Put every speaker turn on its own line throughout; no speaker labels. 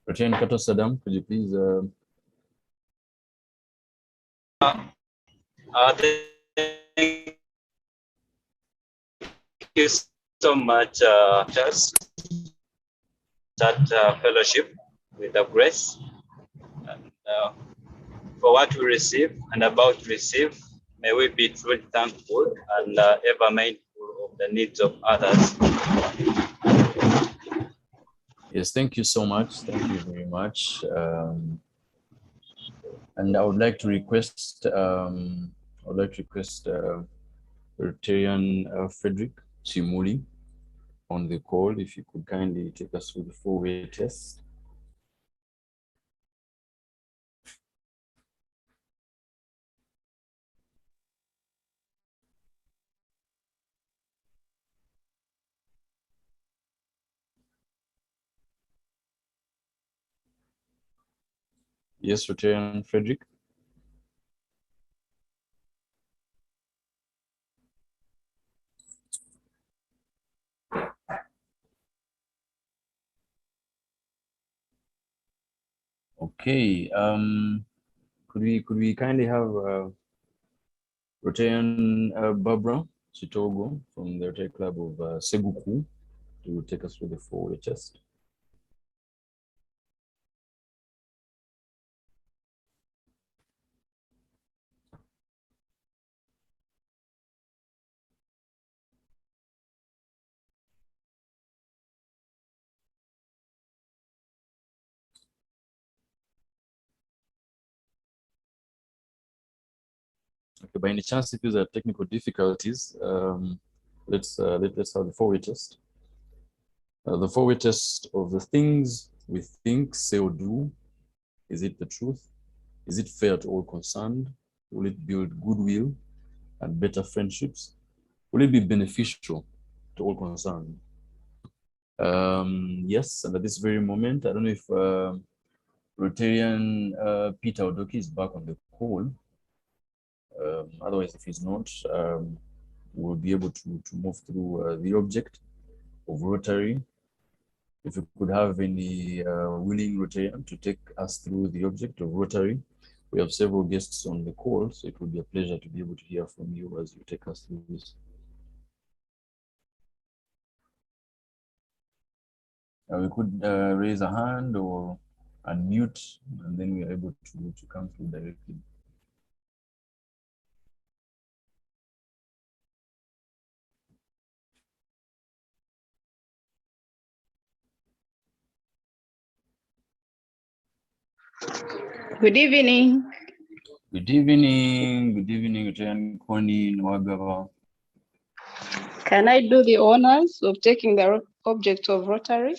Rotarian Kato Saddam, could you please?
Thank you so much, just that fellowship with the grace and, for what we receive and about to receive. May we be truly thankful and ever mindful of the needs of others.
Yes, thank you so much. Thank you very much. And I would like to request, Rotarian Frederick Chimuli on the call, if you could kindly take us through the 4-way test. Yes, Rotarian Frederick. Okay. Could we kindly have Rotarian Barbara Chitogo from the Rotary Club of Seguku to take us through the 4-way test? Okay, by any chance, if these are technical difficulties, let's have the 4-way test. The 4-way test of the things we think, say, or do. Is it the truth? Is it fair to all concerned? Will it build goodwill and better friendships? Will it be beneficial to all concerned? Yes, and at this very moment, I don't know if Rotarian Peter Odoki is back on the call. Otherwise, if he's not, we'll be able to move through the object of Rotary. If you could have any willing Rotarian to take us through the object of Rotary. We have several guests on the call, so it would be a pleasure to be able to hear from you as you take us through this. We could raise a hand or unmute, and then we are able to come through directly.
Good evening.
Good evening. Good evening, Rotarian Connie Nwagaba.
Can I do the honors of taking the object of Rotary?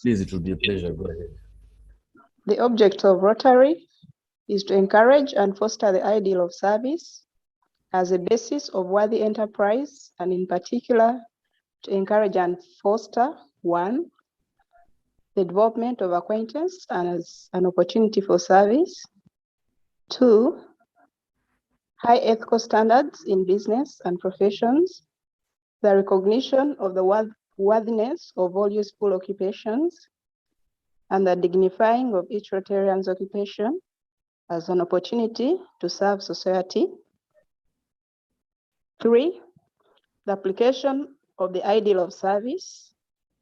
Please, it will be a pleasure. Go ahead.
The object of Rotary is to encourage and foster the ideal of service as a basis of worthy enterprise, and in particular, to encourage and foster, 1, the development of acquaintance and as an opportunity for service. 2, high ethical standards in business and professions, the recognition of the worthiness of all useful occupations, and the dignifying of each Rotarian's occupation as an opportunity to serve society. 3, the application of the ideal of service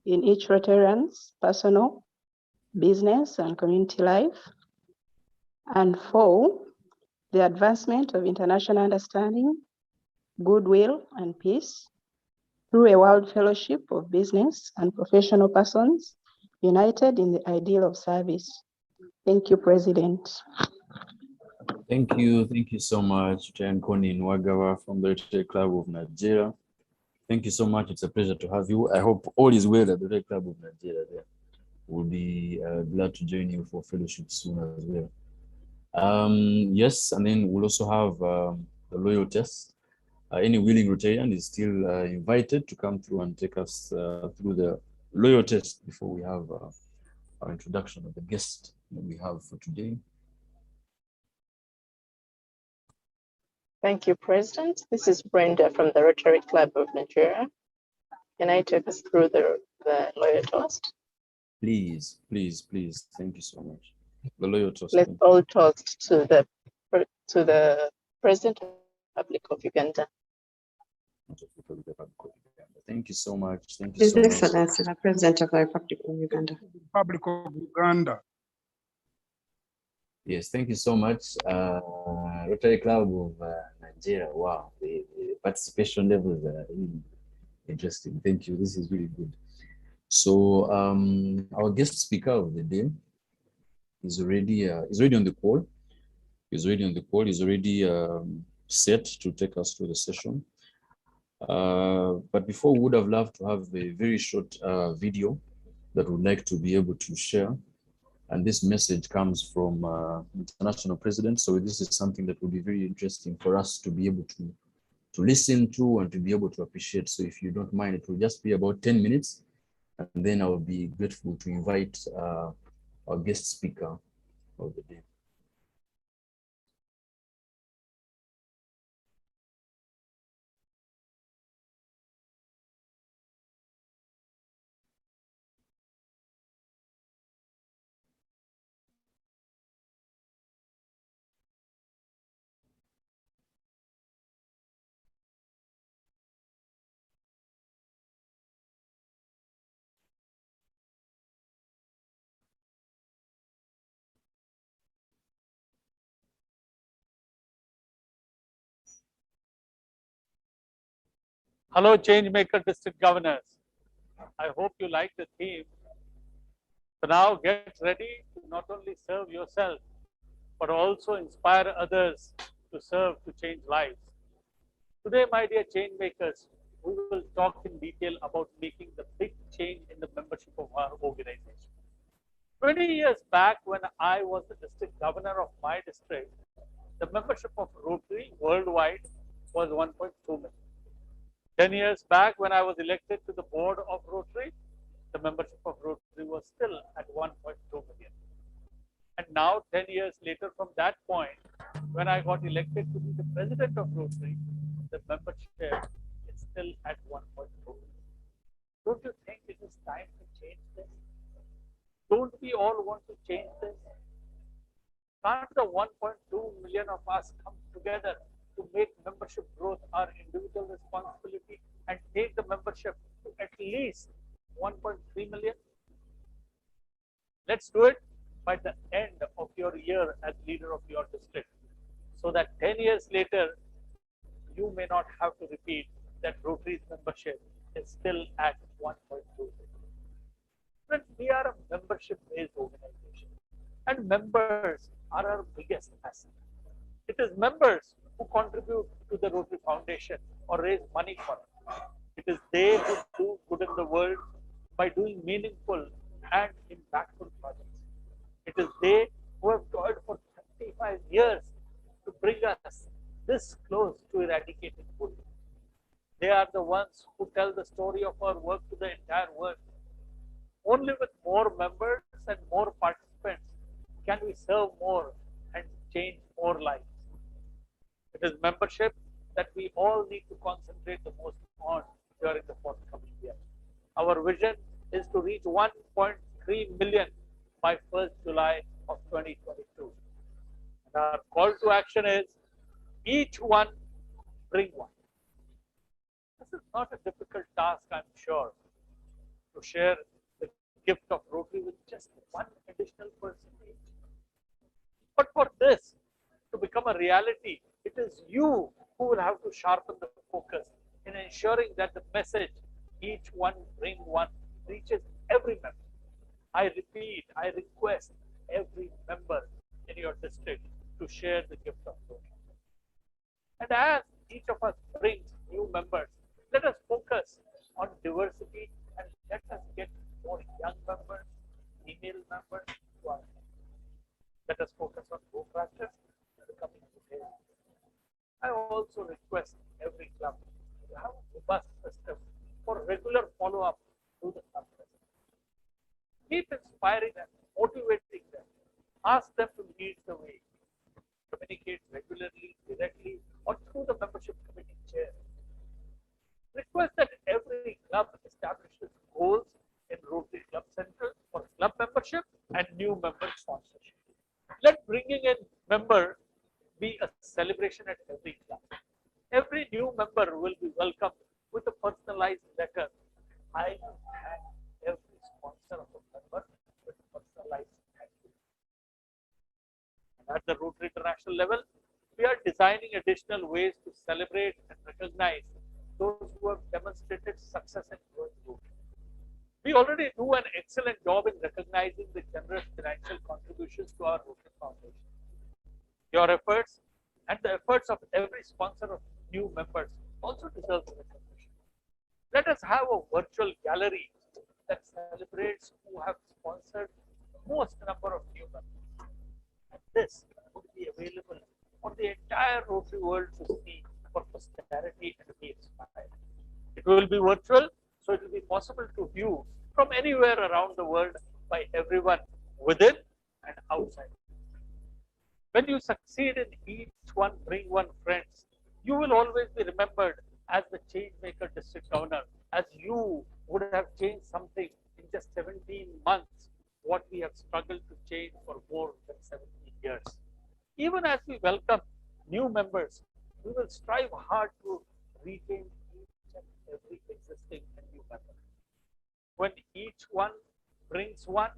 in each Rotarian's personal, business, and community life. And 4, the advancement of international understanding, goodwill, and peace through a world fellowship of business and professional persons united in the ideal of service. Thank you, President.
Thank you so much, Rotarian Connie Nwagaba from the Rotary Club of Nigeria. Thank you so much. It's a pleasure to have you. I hope all is well at the Rotary Club of Nigeria. There, we'll be glad to join you for fellowship soon as well. Yes, and then we'll also have the loyal test. Any willing Rotarian is still invited to come through and take us through the loyal test before we have our introduction of the guest that we have for today.
Thank you, President. This is Brenda from the Rotary Club of Nigeria. Can I take us through the loyal toast?
Please, please, please. Thank you so much. The loyal toast.
Let's all toast to the President of the Republic of Uganda.
Thank you so much. Thank you
His
so much.
Excellency, the President of the Republic of Uganda.
Republic of Uganda.
Yes, thank you so much. Rotary Club of Nigeria. Wow, the participation levels are really interesting. Thank you. This is really good. So our guest speaker of the day is already on the call. He's already on the call. He's already set to take us through the session. But before, we would have loved to have a very short video that we'd like to be able to share. And this message comes from international president. So this is something that will be very interesting for us to be able to listen to and to be able to appreciate. So if you don't mind, it will just be about 10 minutes. And then I will be grateful to invite our guest speaker of the day.
Hello, Changemaker District Governors. I hope you like the theme. So now get ready to not only serve yourself, but also inspire others to serve to change lives. Today, my dear Changemakers, we will talk in detail about making the big change in the membership of our organization. 20 years back, when I was the district governor of my district, the membership of Rotary worldwide was 1.2 million. 10 years back, when I was elected to the board of Rotary, the membership of Rotary was still at 1.2 million. And now, 10 years later from that point, when I got elected to be the president of Rotary, the membership is still at 1.2 million. Don't you think it is time to change this? Don't we all want to change this? Can't the 1.2 million of us come together to make membership growth our individual responsibility and take the membership to at least 1.3 million? Let's do it by the end of your year as leader of your district, so that 10 years later, you may not have to repeat that Rotary's membership is still at 1.2 million. Friends, we are a membership-based organization, and members are our biggest asset. It is members who contribute to the Rotary Foundation or raise money for it. It is they who do good in the world by doing meaningful and impactful projects. It is they who have toiled for 35 years to bring us this close to eradicating bullying. They are the ones who tell the story of our work to the entire world. Only with more members and more participants can we serve more and change more lives. It is membership that we all need to concentrate the most on during the forthcoming year. Our vision is to reach 1.3 million by 1st July of 2022. And our call to action is each one bring one. This is not a difficult task, I'm sure, to share the gift of Rotary with just one additional person each. But for this to become a reality, it is you who will have to sharpen the focus in ensuring that the message, each one bring one, reaches every member. I repeat, I request every member in your district to share the gift of Rotary. And as each of us brings new members, let us focus on diversity and let us get more young members, female members to our team. Let us focus on co-practice in the coming days. I also request every club to have a robust system for regular follow-up to the club president. Keep inspiring them, motivating them, ask them to lead the way, communicate regularly, directly, or through the membership committee chair. Request that every club establishes goals in Rotary Club Central for and new member sponsorship. Let bringing in member be a celebration at every club. Every new member will be welcomed with a personalized letter. I thank every sponsor of a member with personalized thank you. And at the Rotary International level, we are designing additional ways to celebrate and recognize those who have demonstrated success in growing Rotary. We already do an excellent job in recognizing the generous financial contributions to our Rotary Foundation. Your efforts and the efforts of every sponsor of new members also deserve recognition. Let us have a virtual gallery that celebrates who have sponsored the most number of new members. And this would be available for the entire Rotary world to see for posterity and be inspired. It will be virtual, so it will be possible to view from anywhere around the world by everyone within and outside. When you succeed in each one, bring one friends, you will always be remembered as the change maker district governor, as you would have changed something in just 17 months, what we have struggled to change for more than 17 years. Even as we welcome new members, we will strive hard to retain each and every existing and new member. When each one brings one,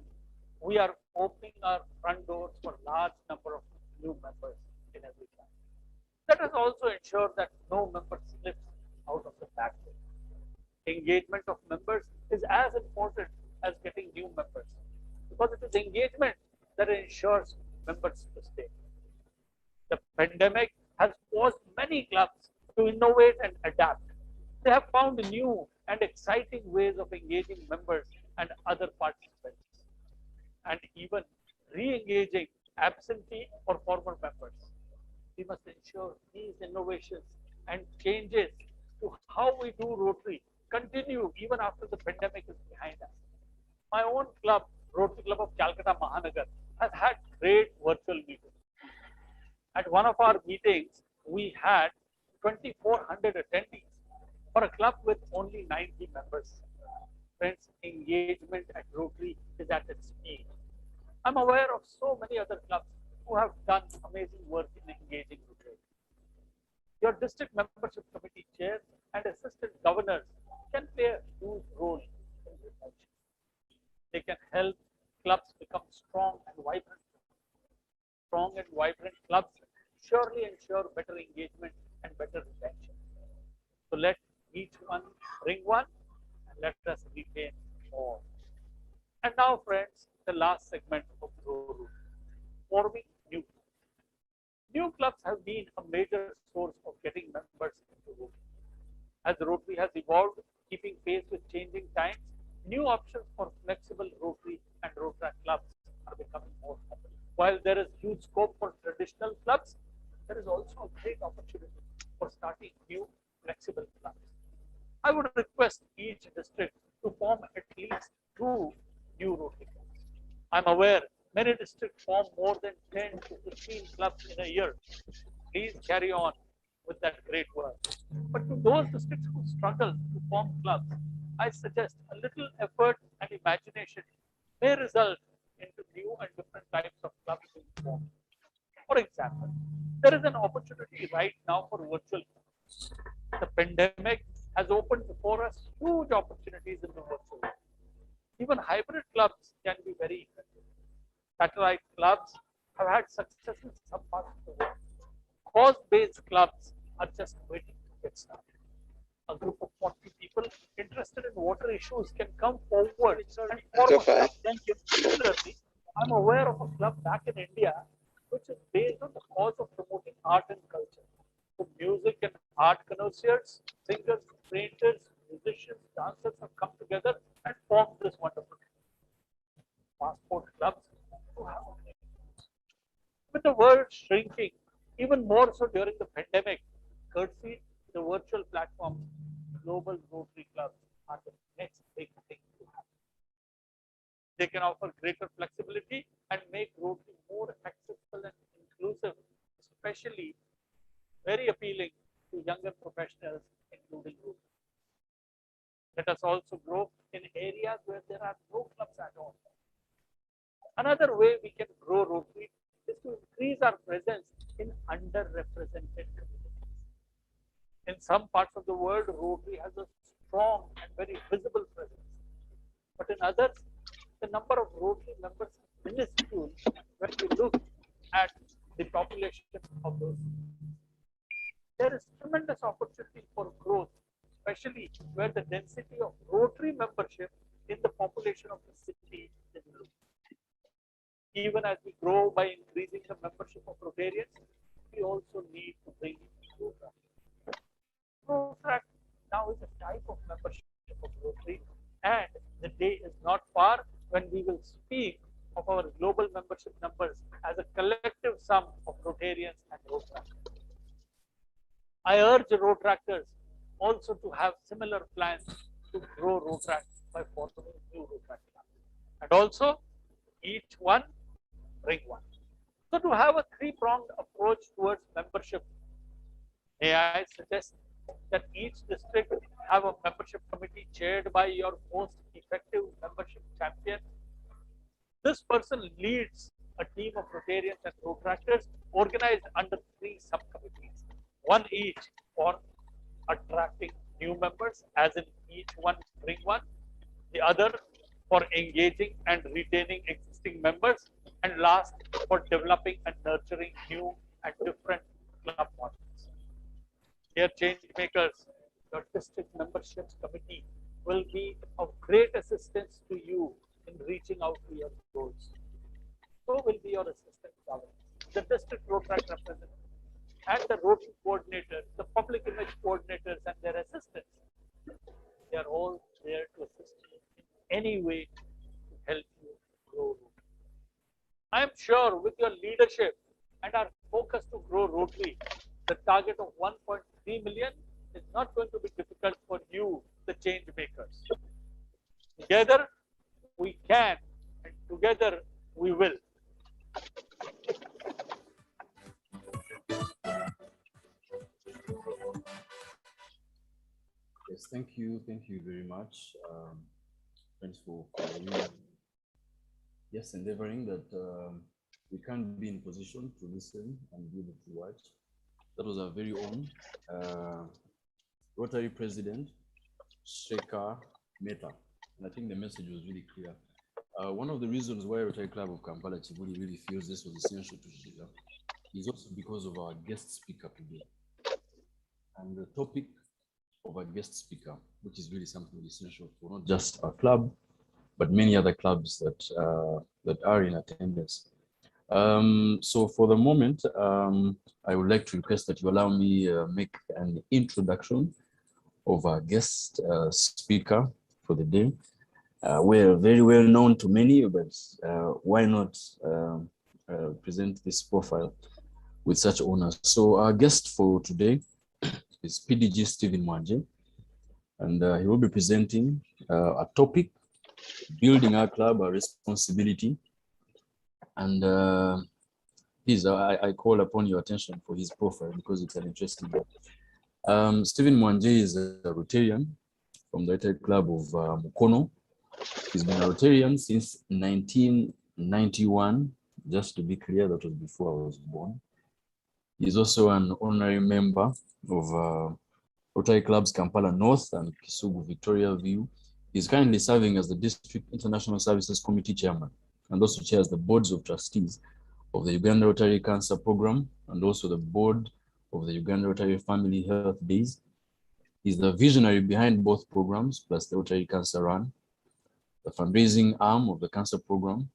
we are opening our front doors for large number of new members in every class. Let us also ensure that no member slips out of the back door. Engagement of members is as important as getting new members, because it is engagement that ensures members to stay. The pandemic has forced many clubs to innovate and adapt. They have found new and exciting ways of engaging members and other participants, and even re-engaging absentee or former members. We must ensure these innovations and changes to how we do Rotary continue even after the pandemic is behind us. My own club, Rotary Club of Calcutta Mahanagar, has had great virtual meetings. At one of our meetings, we had 2,400 attendees for a club with only 90 members. Friends, engagement at Rotary is at its peak. I'm aware of so many other clubs who have done amazing work in engaging Rotary. Your district membership committee chair and assistant governors can play a huge role in retention. They can help clubs become strong and vibrant. Strong and vibrant clubs surely ensure better engagement and better retention. So let each one bring one, and let us retain more. And now, friends, the last segment of Rotary, forming new clubs. New clubs have been a major source of getting members into Rotary. As Rotary has evolved, keeping pace with changing times, new options for flexible Rotary and Rotary clubs are becoming more common. While there is huge scope for traditional clubs, there is also a great opportunity for starting new flexible clubs. I would request each district to form at least 2 new Rotary clubs. I'm aware many districts form more than 10 to 15 clubs in a year. Please carry on with that great work. But to those districts who struggle to form clubs, I suggest a little effort and imagination may result into new and different types of clubs being formed. For example, there is an opportunity right now for virtual clubs. The pandemic has opened before us huge opportunities in the virtual world. Even hybrid clubs can be very effective. Satellite clubs have had success in some parts of the world. Cause-based clubs are just waiting to get started. A group of 40 people interested in water issues can come forward and form a club. Thank you. Similarly, I'm aware of a club back in India which is based on the cause of promoting art and culture. So music and art connoisseurs, singers, painters, musicians, dancers have come together and formed this wonderful passport clubs to have. With the world shrinking, even more so during the pandemic, courtesy to the virtual platforms, global Rotary clubs are the next big thing to happen. They can offer greater flexibility and make Rotary more accessible and inclusive, especially very appealing to younger professionals, including Rotary. Let us also grow in areas where there are no clubs at all. Another way we can grow Rotary is to increase our presence in underrepresented communities. In some parts of the world, Rotary has a strong and very visible presence. But in others, the number of Rotary members is minuscule when we look at the population of those. There is tremendous opportunity for growth, especially where the density of Rotary membership in the population of the city is low. Even as we grow by increasing the membership of Rotarians, we also need to bring Rotary. Rotary now is a type of membership of Rotary, and the day is not far when we will speak of our global membership numbers as a collective sum of Rotarians and Rotaractors. I urge Rotaractors also to have similar plans to grow Rotaract by forming new Rotaract clubs. And also, each one bring one. So to have a three-pronged approach towards membership, may I suggest that each district have a membership committee chaired by your most effective membership champion. This person leads a team of Rotarians and Rotaractors organized under 3 subcommittees, one each for attracting new members, as in each one bring one, the other for engaging and retaining existing members, and last for developing and nurturing new and different club models. Dear change makers, your district membership committee will be of great assistance to you in reaching out to your goals. So will be your assistant governors, the district Rotaract representatives, and the Rotary coordinators, the public image coordinators and their assistants. They are all there to assist you in any way to help you grow. I am sure with your leadership and our focus to grow Rotary, the target of 1.3 million is not going to be difficult for you, the change makers. Together we can, and together we will.
Yes, thank you very much. Thanks for endeavoring that we can be in position to listen and be able to watch. That was our very own Rotary President, Shekhar Mehta. And I think the message was really clear. One of the reasons why Rotary Club of Kampala Kibuli really feels this was essential to share is also because of our guest speaker today. And the topic of our guest speaker, which is really something essential for not just our club, but many other clubs that are in attendance. So for the moment, I would like to request that you allow me make an introduction of our guest speaker for the day. We're very well known to many, but why not present this profile with such honors? So our guest for today is PDG Stephen Mwanje, and he will be presenting a topic, building our club, our responsibility. And please, I call upon your attention for his profile because it's an interesting one. Stephen Mwanje is a Rotarian from the Rotary Club of Mukono. He's been a Rotarian since 1991. Just to be clear, that was before I was born. He's also an honorary member of Rotary Clubs Kampala North and Kisugu Victoria View. He's currently serving as the District International Services Committee Chairman and also chairs the boards of trustees of the Uganda Rotary Cancer Program and also the board of the Uganda Rotary Family Health Days. He's the visionary behind both programs, plus the Rotary Cancer Run, the fundraising arm of the cancer program.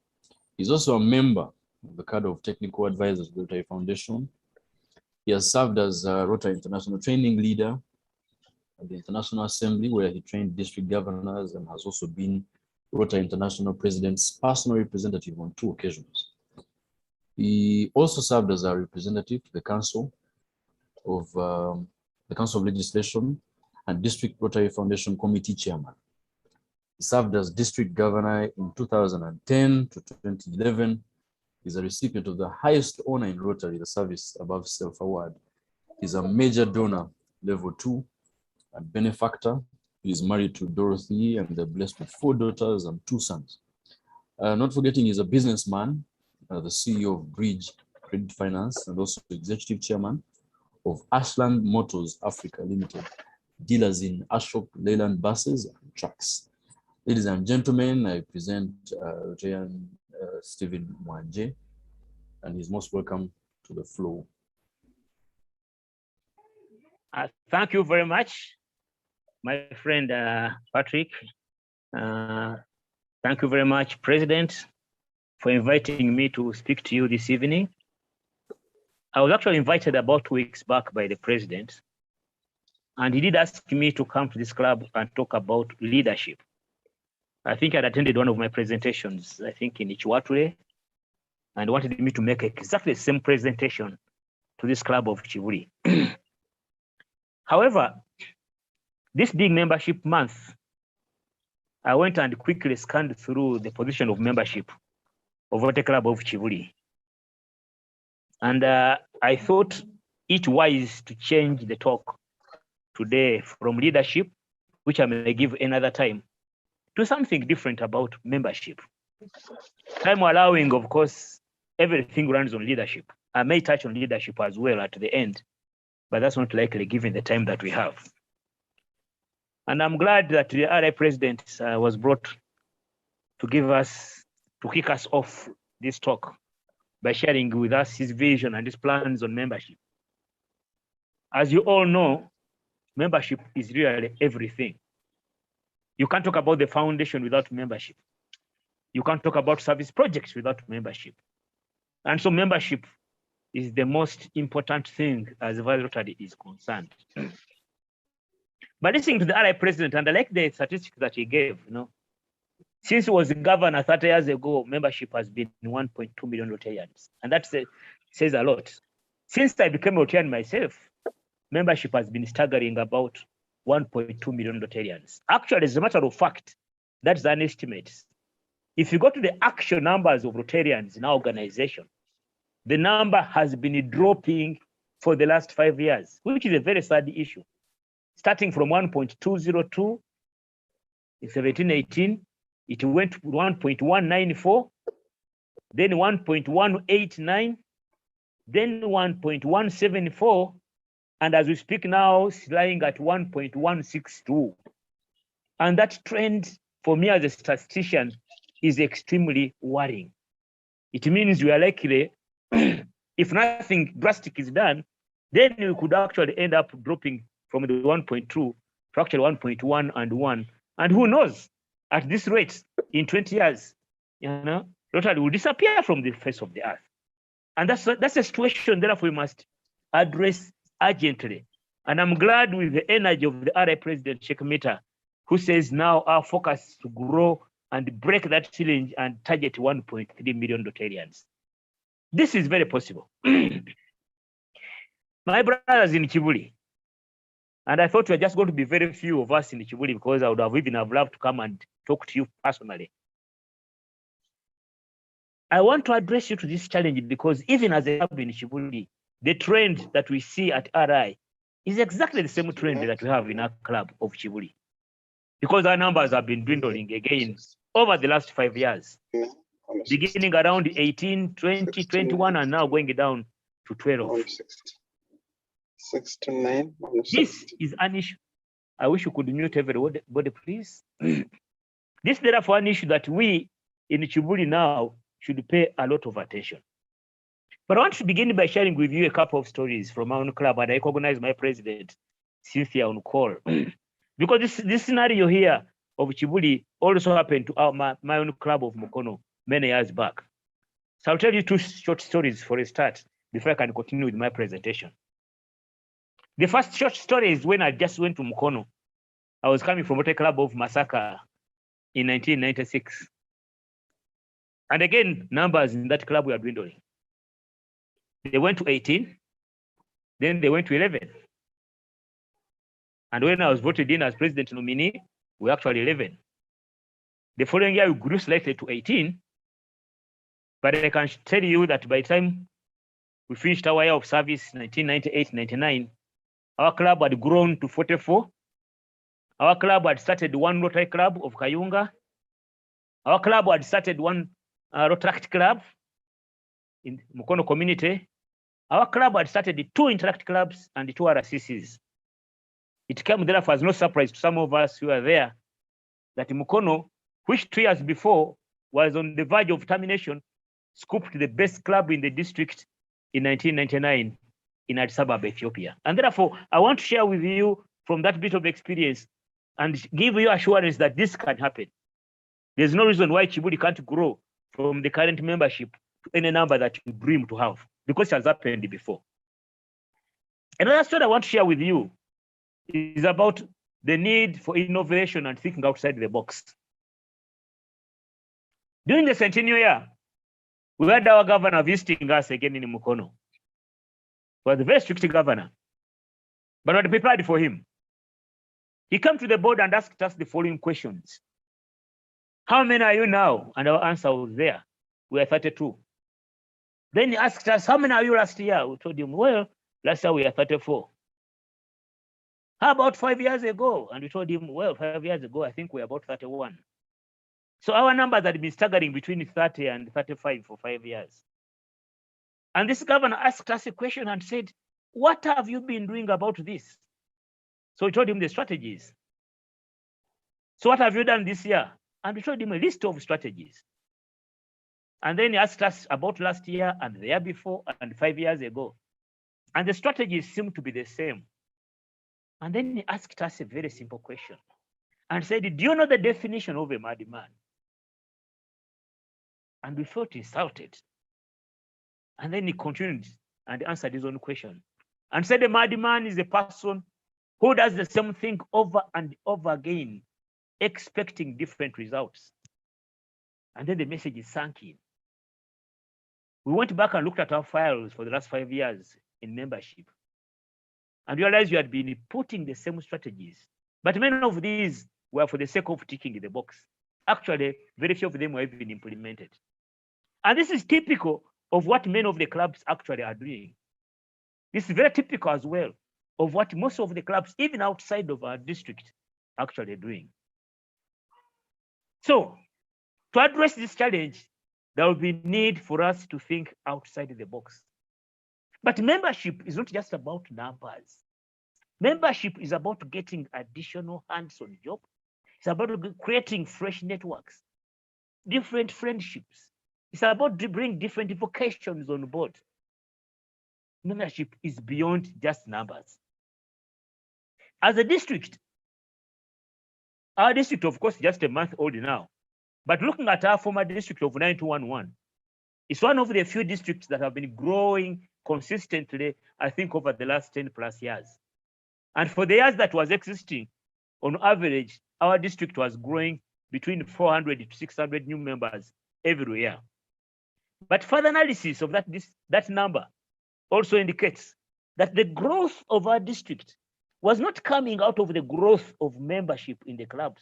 He's also a member of the cadre of technical advisors of the Rotary Foundation. He has served as a Rotary International training leader at the International Assembly, where he trained district governors and has also been Rotary International President's personal representative on 2 occasions. He also served as a representative to the Council of Legislation and District Rotary Foundation Committee Chairman. He served as district governor in 2010 to 2011. He's a recipient of the highest honor in Rotary, the Service Above Self Award. He's a major donor, level 2, and benefactor. He is married to Dorothy and they're blessed with 4 daughters and 2 sons. Not forgetting he's a businessman, the CEO of Bridge Credit Finance, and also executive chairman of Ashland Motors Africa Limited, dealers in Ashok Leyland buses and trucks. Ladies and gentlemen, I present Rotarian Stephen Mwanje, and he's most welcome to the floor.
Thank you very much, my friend Patrick. Thank you very much, President, for inviting me to speak to you this evening. I was actually invited about 2 weeks back by the President, and he did ask me to come to this club and talk about leadership. I think I'd attended one of my presentations, I think in Ichiwature, and wanted me to make exactly the same presentation to this club of Kibuli. However, this being membership month, I went and quickly scanned through the position of membership of Rotary Club of Kibuli. And I thought it wise to change the talk today from leadership, which I may give another time, to something different about membership. Time allowing, of course, everything runs on leadership. I may touch on leadership as well at the end, but that's not likely given the time that we have. And I'm glad that the RI President was brought to kick us off this talk by sharing with us his vision and his plans on membership. As you all know, membership is really everything. You can't talk about the foundation without membership. You can't talk about service projects without membership. And so membership is the most important thing as far as Rotary is concerned. But listening to the RI President, and I like the statistics that he gave, since he was the governor 30 years ago, membership has been 1.2 million Rotarians. And that says a lot. Since I became a Rotarian myself, membership has been staggering about 1.2 million Rotarians. Actually, as a matter of fact, that's an estimate. If you go to the actual numbers of Rotarians in our organization, the number has been dropping for the last 5 years, which is a very sad issue. Starting from 1.202 in 17-18, it went to 1.194, then 1.189, then 1.174, and as we speak now, it's lying at 1.162. And that trend, for me as a statistician, is extremely worrying. It means we are likely, if nothing drastic is done, then we could actually end up dropping from the 1.2 to actually 1.1 and 1. And who knows, at this rate, in 20 years, Rotary will disappear from the face of the earth. And that's a situation, therefore, we must address urgently. And I'm glad with the energy of the RI President Sheikh Mita, who says now our focus is to grow and break that ceiling and target 1.3 million Rotarians. This is very possible. My brothers in Kibuli, and I thought we were just going to be very few of us in Kibuli because I would have even loved to come and talk to you personally. I want to address you to this challenge because even as a club in Kibuli, the trend that we see at RI is exactly the same trend that we have in our club of Kibuli. Because our numbers have been dwindling again over the last 5 years, beginning around 18, 20, 21, and now going down to 12.
6 to 9.
This is an issue. I wish you could mute everybody, please. This is therefore an issue that we in Kibuli now should pay a lot of attention. But I want to begin by sharing with you a couple of stories from our own club, and I recognize my president, Cynthia, on call. Because this scenario here of Kibuli also happened to my own club of Mukono many years back. So I'll tell you 2 short stories for a start before I can continue with my presentation. The first short story is when I just went to Mukono. I was coming from Rotary Club of Masaka in 1996. And again, numbers in that club were dwindling. They went to 18, then they went to 11. And when I was voted in as president nominee, we were actually 11. The following year, we grew slightly to 18. But I can tell you that by the time we finished our year of service, 1998-99, our club had grown to 44. Our club had started one Rotary Club of Kayunga. Our club had started one Rotary club in Mukono community. Our club had started 2 interact clubs and 2 RCCs. It came therefore as no surprise to some of us who are there that Mukono, which 2 years before was on the verge of termination, scooped the best club in the district in 1999 in Addis Ababa, Ethiopia. And therefore, I want to share with you from that bit of experience and give you assurance that this can happen. There's no reason why Kibuli can't grow from the current membership to any number that you dream to have, because it has happened before. Another story I want to share with you is about the need for innovation and thinking outside the box. During the centennial year, we had our governor visiting us again in Mukono. He was a very strict governor, but we had prepared for him. He came to the board and asked us the following questions. How many are you now? And our answer was there. We are 32. Then he asked us, how many are you last year? We told him, well, last year we are 34. How about 5 years ago? And we told him, well, 5 years ago, I think we're about 31. So our numbers had been staggering between 30 and 35 for 5 years. And this governor asked us a question and said, what have you been doing about this? So we told him the strategies. So what have you done this year? And we told him a list of strategies. And then he asked us about last year and the year before and 5 years ago. And the strategies seemed to be the same. And then he asked us a very simple question and said, do you know the definition of a madman? And we felt insulted. And then he continued and answered his own question and said, a madman is a person who does the same thing over and over again, expecting different results. And then the message is sunk in. We went back and looked at our files for the last 5 years in membership and realized we had been putting the same strategies, but many of these were for the sake of ticking the box. Actually, very few of them were even implemented. And this is typical of what many of the clubs actually are doing. This is very typical as well of what most of the clubs, even outside of our district, actually doing. So, to address this challenge, there will be need for us to think outside the box. But membership is not just about numbers. Membership is about getting additional hands-on job. It's about creating fresh networks, different friendships. It's about to bring different vocations on board. Membership is beyond just numbers. As a district, our district, of course, is just a month old now. But looking at our former district of 9211, it's one of the few districts that have been growing consistently, I think, over the last 10 plus years. And for the years that was existing, on average, our district was growing between 400 to 600 new members every year. But further analysis of that number also indicates that the growth of our district was not coming out of the growth of membership in the clubs.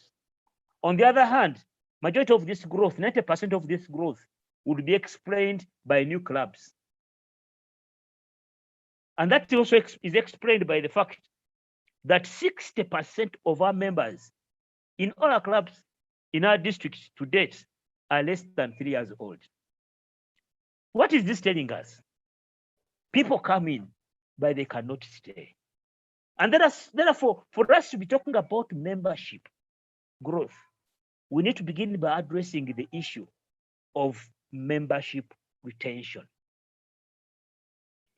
On the other hand, majority of this growth, 90% of this growth, would be explained by new clubs. And that also is explained by the fact that 60% of our members in all our clubs in our district to date are less than 3 years old. What is this telling us? People come in, but they cannot stay. And therefore, for us to be talking about membership growth, we need to begin by addressing the issue of membership retention.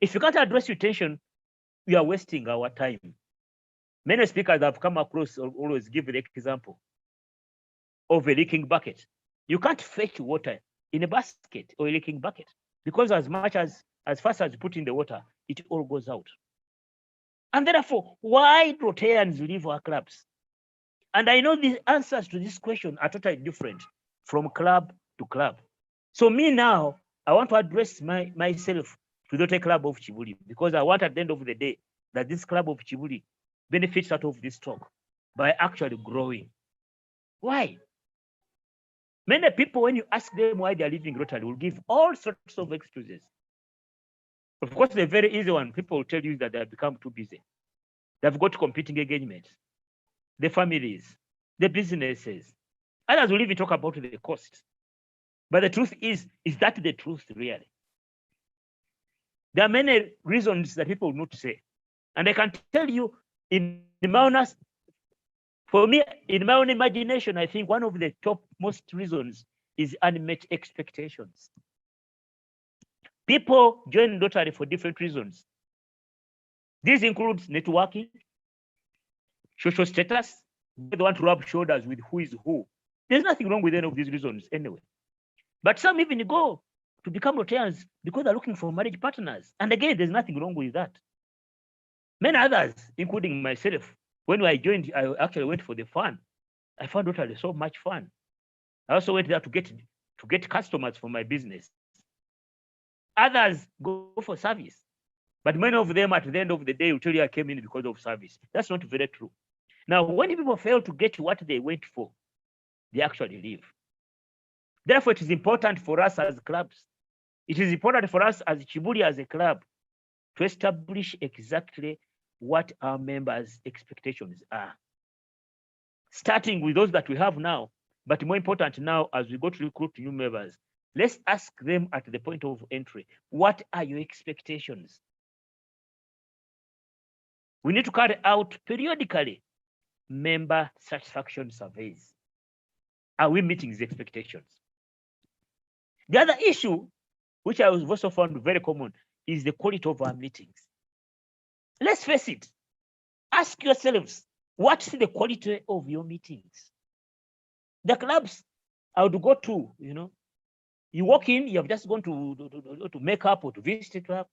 If you can't address retention, we are wasting our time. Many speakers have come across or always give the example of a leaking bucket. You can't fetch water in a basket or a leaking bucket because as fast as you put in the water, it all goes out. And therefore, why Rotarians leave our clubs? And I know the answers to this question are totally different from club to club. So me now, I want to address myself to the Rotary Club of Kibuli because I want at the end of the day that this club of Kibuli benefits out of this talk by actually growing. Why? Many people, when you ask them why they are leaving Rotary, will give all sorts of excuses. Of course, the very easy one, people will tell you that they have become too busy. They've got competing engagements, the families, the businesses, Others will even talk about the cost. But the truth is that the truth really? There are many reasons that people will not say. And I can tell you, for me, in my own imagination, I think one of the top most reasons is unmet expectations. People join Rotary for different reasons. This includes networking, social status. They want to rub shoulders with who is who. There's nothing wrong with any of these reasons anyway. But some even go to become Rotarians because they're looking for marriage partners. And again, there's nothing wrong with that. Many others, including myself, when I joined, I actually went for the fun. I found Rotary so much fun. I also went there to get customers for my business. Others go for service. But many of them at the end of the day will tell you I came in because of service. That's not very true. Now, when people fail to get what they went for, they actually leave. Therefore, it is important for us as clubs. It is important for us as Kibuli as a club to establish exactly what our members' expectations are. Starting with those that we have now, but more important now as we go to recruit new members, let's ask them at the point of entry, what are your expectations? We need to carry out periodically member satisfaction surveys. Are we meeting these expectations? The other issue, which I have also found very common, is the quality of our meetings. Let's face it. Ask yourselves, what's the quality of your meetings? The clubs I would go to, you walk in, you have just gone to make up or to visit a club.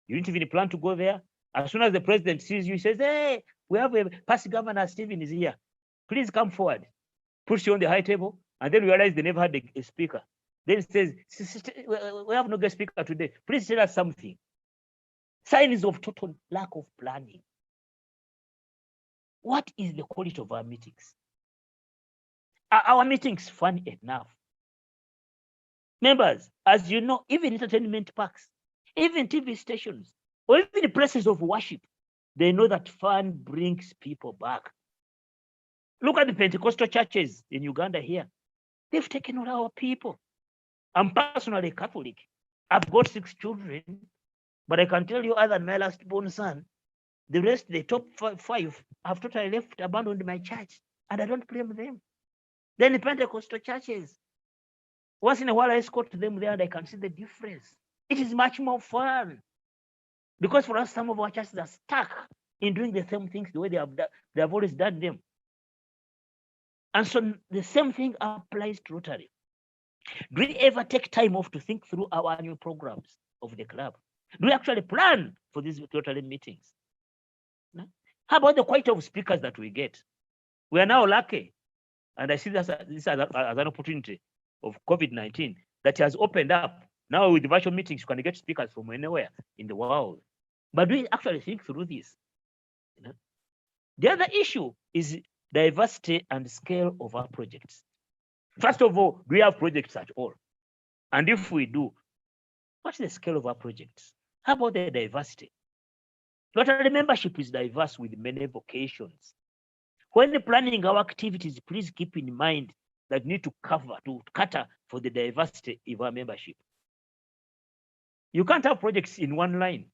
You didn't even plan to go there. As soon as the president sees you, he says, hey, we have a past governor, Stephen is here. Please come forward. Puts you on the high table, and then realize they never had a speaker. Then it says, we have no guest speaker today. Please tell us something. Signs of total lack of planning. What is the quality of our meetings? Are our meetings fun enough? Members, as you know, even entertainment parks, even TV stations, or even places of worship, they know that fun brings people back. Look at the Pentecostal churches in Uganda here. They've taken all our people. I'm personally Catholic. I've got 6 children, but I can tell you other than my last born son, the rest, the top 5, have totally left, abandoned my church, and I don't blame them. Then the Pentecostal churches, once in a while I escort them there and I can see the difference. It is much more fun. Because for us, some of our churches are stuck in doing the same things the way they have always done them. And so the same thing applies to Rotary. Do we ever take time off to think through our annual programs of the club? Do we actually plan for these Rotary meetings? No? How about the quality of speakers that we get? We are now lucky, and I see this as an opportunity of COVID-19 that has opened up. Now with virtual meetings, you can get speakers from anywhere in the world. But do we actually think through this? The other issue is diversity and scale of our projects. First of all, do we have projects at all? And if we do, what's the scale of our projects? How about the diversity? Rotary membership is diverse with many vocations. When planning our activities, please keep in mind that we need to cater for the diversity of our membership. You can't have projects in one line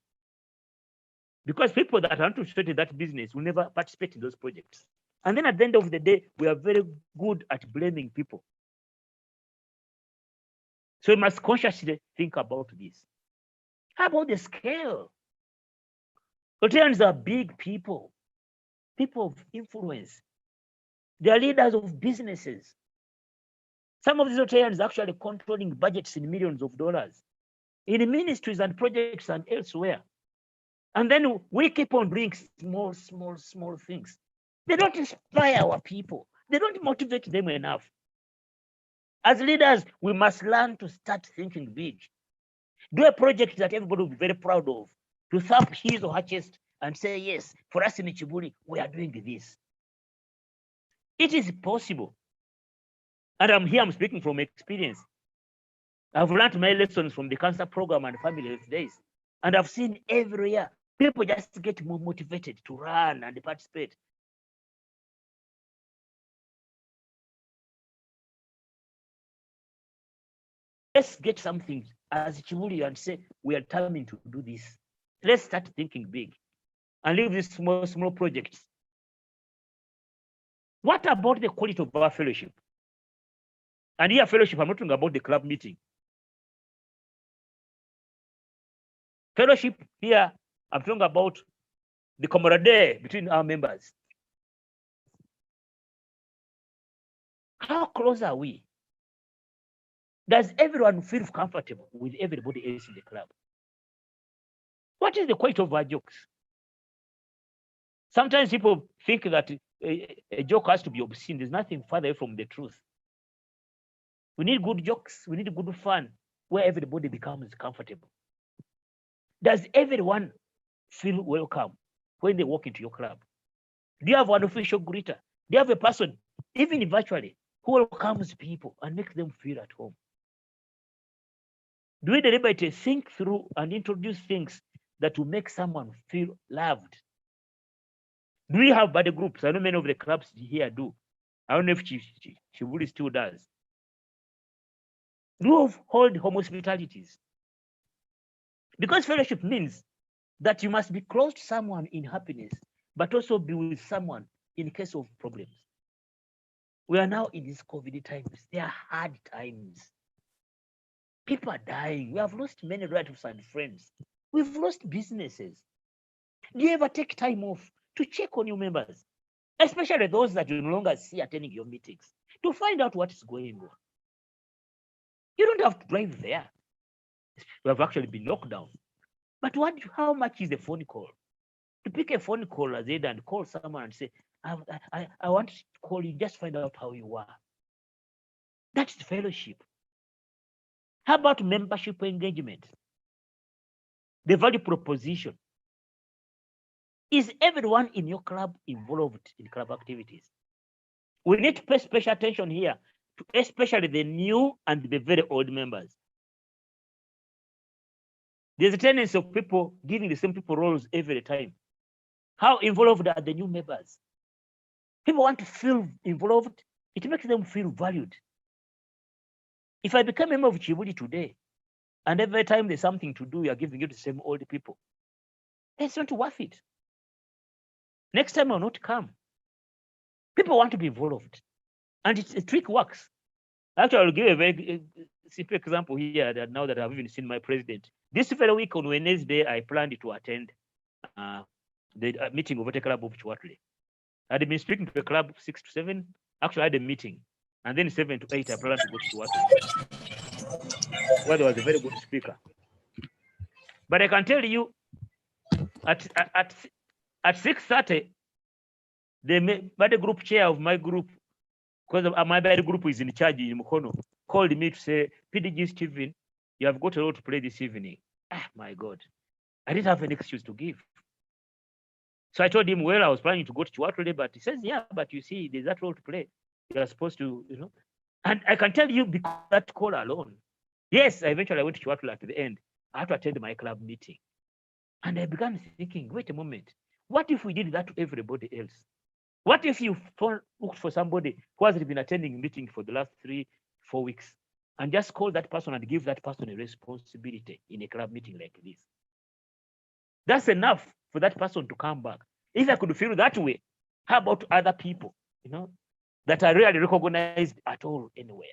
because people that are interested in that business will never participate in those projects. And then at the end of the day, we are very good at blaming people. So we must consciously think about this. How about the scale? Rotarians are big people, people of influence. They are leaders of businesses. Some of these Rotarians are actually controlling budgets in millions of dollars in ministries and projects and elsewhere. And then we keep on doing small things. They don't inspire our people. They don't motivate them enough. As leaders, we must learn to start thinking big. Do a project that everybody will be very proud of, to thump his or her chest and say, yes, for us in Kibuli, we are doing this. It is possible. And I'm speaking from experience. I've learned my lessons from the cancer program and family health days. And I've seen every year, people just get more motivated to run and participate. let's get something as Kibuli and say, we are determined to do this. Let's start thinking big and leave these small projects. What about the quality of our fellowship? And here, fellowship, I'm not talking about the club meeting. Fellowship here, I'm talking about the camaraderie between our members. How close are we? Does everyone feel comfortable with everybody else in the club? What is the quality of our jokes? Sometimes people think that a joke has to be obscene. There's nothing further away from the truth. We need good jokes. We need good fun where everybody becomes comfortable. Does everyone feel welcome when they walk into your club? Do you have an official greeter? Do you have a person, even virtually, who welcomes people and makes them feel at home? Do we deliberately think through and introduce things that will make someone feel loved? Do we have buddy groups? I know many of the clubs here do. I don't know if Kibuli still does. Do we hold hospitalities? Because fellowship means that you must be close to someone in happiness, but also be with someone in case of problems. We are now in these COVID times. They are hard times. People are dying. We have lost many relatives and friends. We've lost businesses. Do you ever take time off to check on your members, especially those that you no longer see attending your meetings, to find out what is going on? You don't have to drive there. We have actually been locked down. But how much is a phone call? To pick a phone call as and call someone and say, I want to call you, just find out how you are. That's fellowship. How about membership engagement? The value proposition. Is everyone in your club involved in club activities? We need to pay special attention here, to especially the new and the very old members. There's a tendency of people giving the same people roles every time. How involved are the new members? People want to feel involved. It makes them feel valued. If I become a member of Kibuli today, and every time there's something to do, you're giving it to the same old people, it's not worth it. Next time I'll not come. People want to be involved. And a trick works. Actually, I'll give a very simple example here that now that I've even seen my president. This very week on Wednesday, I planned to attend the meeting of the club of Rotary. I'd been speaking to the club 6 to 7. Actually, I had a meeting. And then 7 to 8, I planned to go to Rotary, where there was a very good speaker. But I can tell you, at 6:30, the body group chair of my group, because my body group is in charge in Mukono, called me to say, PDG Stephen, you have got a role to play this evening. Ah, my God. I didn't have an excuse to give. So I told him, well, I was planning to go to Chihuahua, but he says, yeah, but you see, there's that role to play. You are supposed to, And I can tell you, because that call alone, yes, eventually I went to Chihuahua at the end. I had to attend my club meeting. And I began thinking, wait a moment, what if we did that to everybody else? What if you looked for somebody who hasn't been attending meeting for the last 3-4 weeks and just call that person and give that person a responsibility in a club meeting like this? That's enough for that person to come back. If I could feel that way, how about other people, that are really recognized at all anywhere?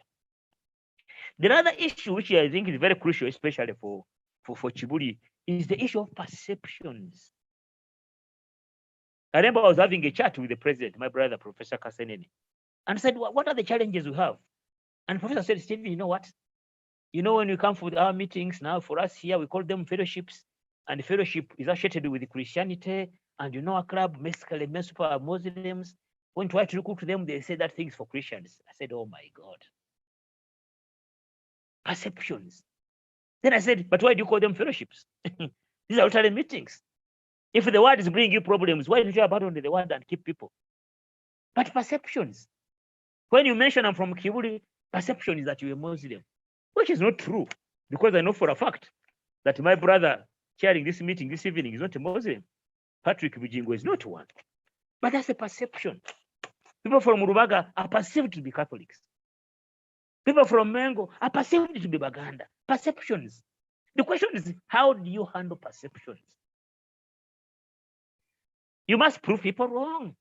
The other issue, which I think is very crucial, especially for Kibuli, is the issue of perceptions. I remember I was having a chat with the president, my brother, Professor Kaseneni, and said, what are the challenges we have? And the professor said, Stephen, you know what? When you come for our meetings now, for us here, we call them fellowships. And fellowship is associated with Christianity. And our club, basically, most people are Muslims. When you try to recruit them, they say that thing's for Christians. I said, oh my God. Perceptions. Then I said, but why do you call them fellowships? These are Rotary meetings. If the word is bringing you problems, why don't you abandon the word and keep people? But perceptions. When you mention I'm from Kibuli, perception is that you're a Muslim, which is not true, because I know for a fact that my brother chairing this meeting this evening is not a Muslim. Patrick Bijingo is not one. But that's a perception. People from Rubaga are perceived to be Catholics. People from Mango are perceived to be Baganda. Perceptions. The question is, how do you handle perceptions? You must prove people wrong.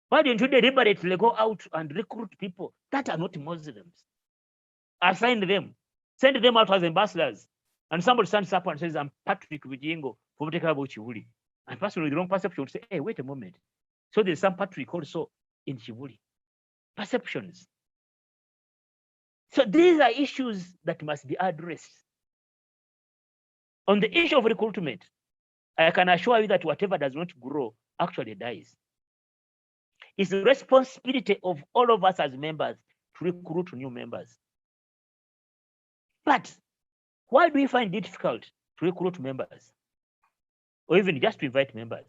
Why don't you deliberately go out and recruit people that are not Muslims? Assign them, send them out as ambassadors. And somebody stands up and says, I'm Patrick Vijingo from Chivuli. And person with the wrong perception would say, hey, wait a moment. So there's some Patrick also in Chivuli. Perceptions. So these are issues that must be addressed. On the issue of recruitment, I can assure you that whatever does not grow actually dies. It's the responsibility of all of us as members to recruit new members. But why do we find it difficult to recruit members? Or even just to invite members?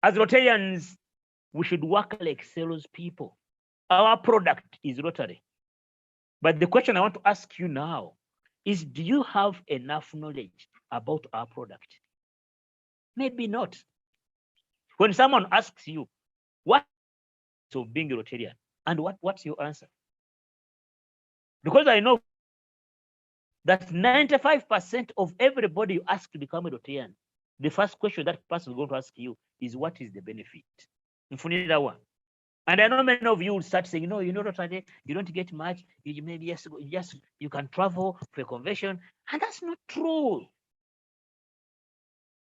As Rotarians, we should work like salespeople. Our product is Rotary. But the question I want to ask you now is, do you have enough knowledge about our product? Maybe not. When someone asks you, what is being a Rotarian? And what's your answer? Because I know that 95% of everybody you ask to become a Rotarian, the first question that person is going to ask you is, what is the benefit? And I know many of you will start saying, no, you know Rotary, you don't get much. You maybe you can travel for a convention. And that's not true.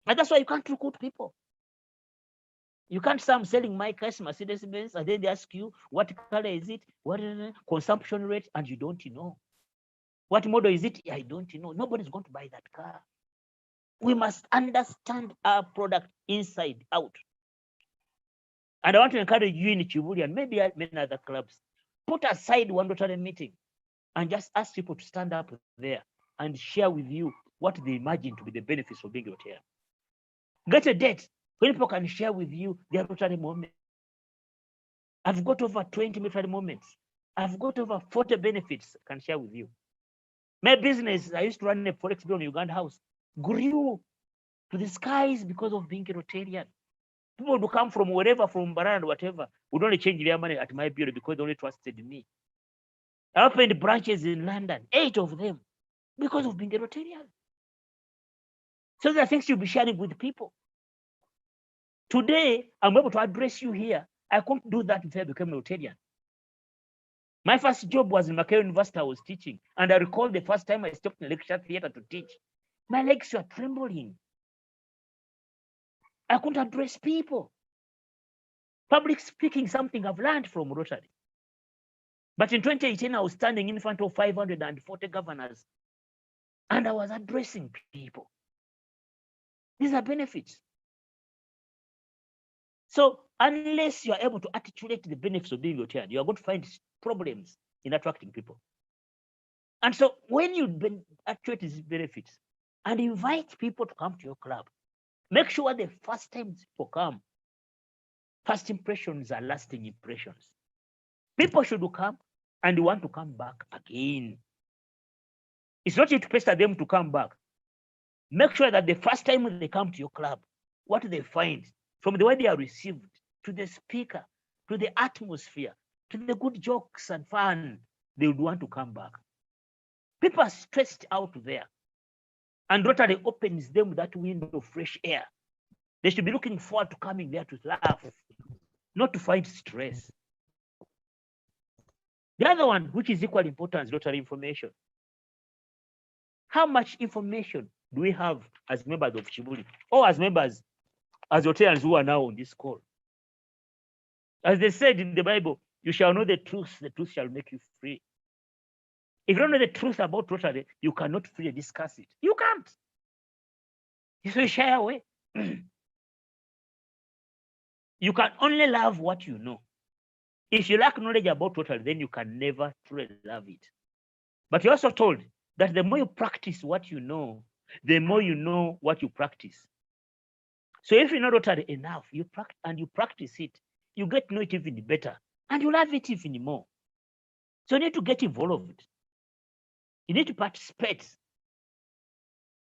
And that's why you can't recruit people. You can't start selling my cars, Mercedes-Benz, and then they ask you, what color is it? What is the consumption rate? And you don't know. What model is it? I don't know. Nobody's going to buy that car. We must understand our product inside out. And I want to encourage you in Kibuli and maybe many other clubs, put aside one Rotary meeting and just ask people to stand up there and share with you what they imagine to be the benefits of being Rotary. Get a date when people can share with you their Rotary moments. I've got over 20 Rotary moments. I've got over 40 benefits I can share with you. My business, I used to run a forex bureau in Uganda House, grew to the skies because of being a Rotarian. People would come from wherever, from Barand, whatever, would only change their money at my bureau because they only trusted me. I opened branches in London, 8 of them, because of being a Rotarian. So there are things you'll be sharing with people. Today, I'm able to address you here. I couldn't do that before I became a Rotarian. My first job was in Mackay University. I was teaching. And I recall the first time I stepped in the lecture theater to teach. My legs were trembling. I couldn't address people. Public speaking, something I've learned from Rotary. But in 2018, I was standing in front of 540 governors. And I was addressing people. These are benefits. So unless you are able to articulate the benefits of being Rotarian, you are going to find problems in attracting people. And so when you articulate these benefits and invite people to come to your club, make sure the first time people come, first impressions are lasting impressions. People should come and want to come back again. It's not you to pester them to come back. Make sure that the first time they come to your club, what they find, from the way they are received, to the speaker, to the atmosphere, to the good jokes and fun, they would want to come back. People are stressed out there. And Rotary opens them that window of fresh air. They should be looking forward to coming there to laugh, not to find stress. The other one, which is equally important, is Rotary information. How much information do we have as members of Kibuli, or as members, as Rotarians who are now on this call? As they said in the Bible, you shall know the truth shall make you free. If you don't know the truth about Rotary, you cannot freely discuss it. You can't. So you shy away. You can only love what you know. If you lack knowledge about Rotary, then you can never truly love it. But you're also told that the more you practice what you know, the more you know what you practice. So if you know Rotary enough, you practice it, you get to know it even better, and you love it even more. So you need to get involved. You need to participate.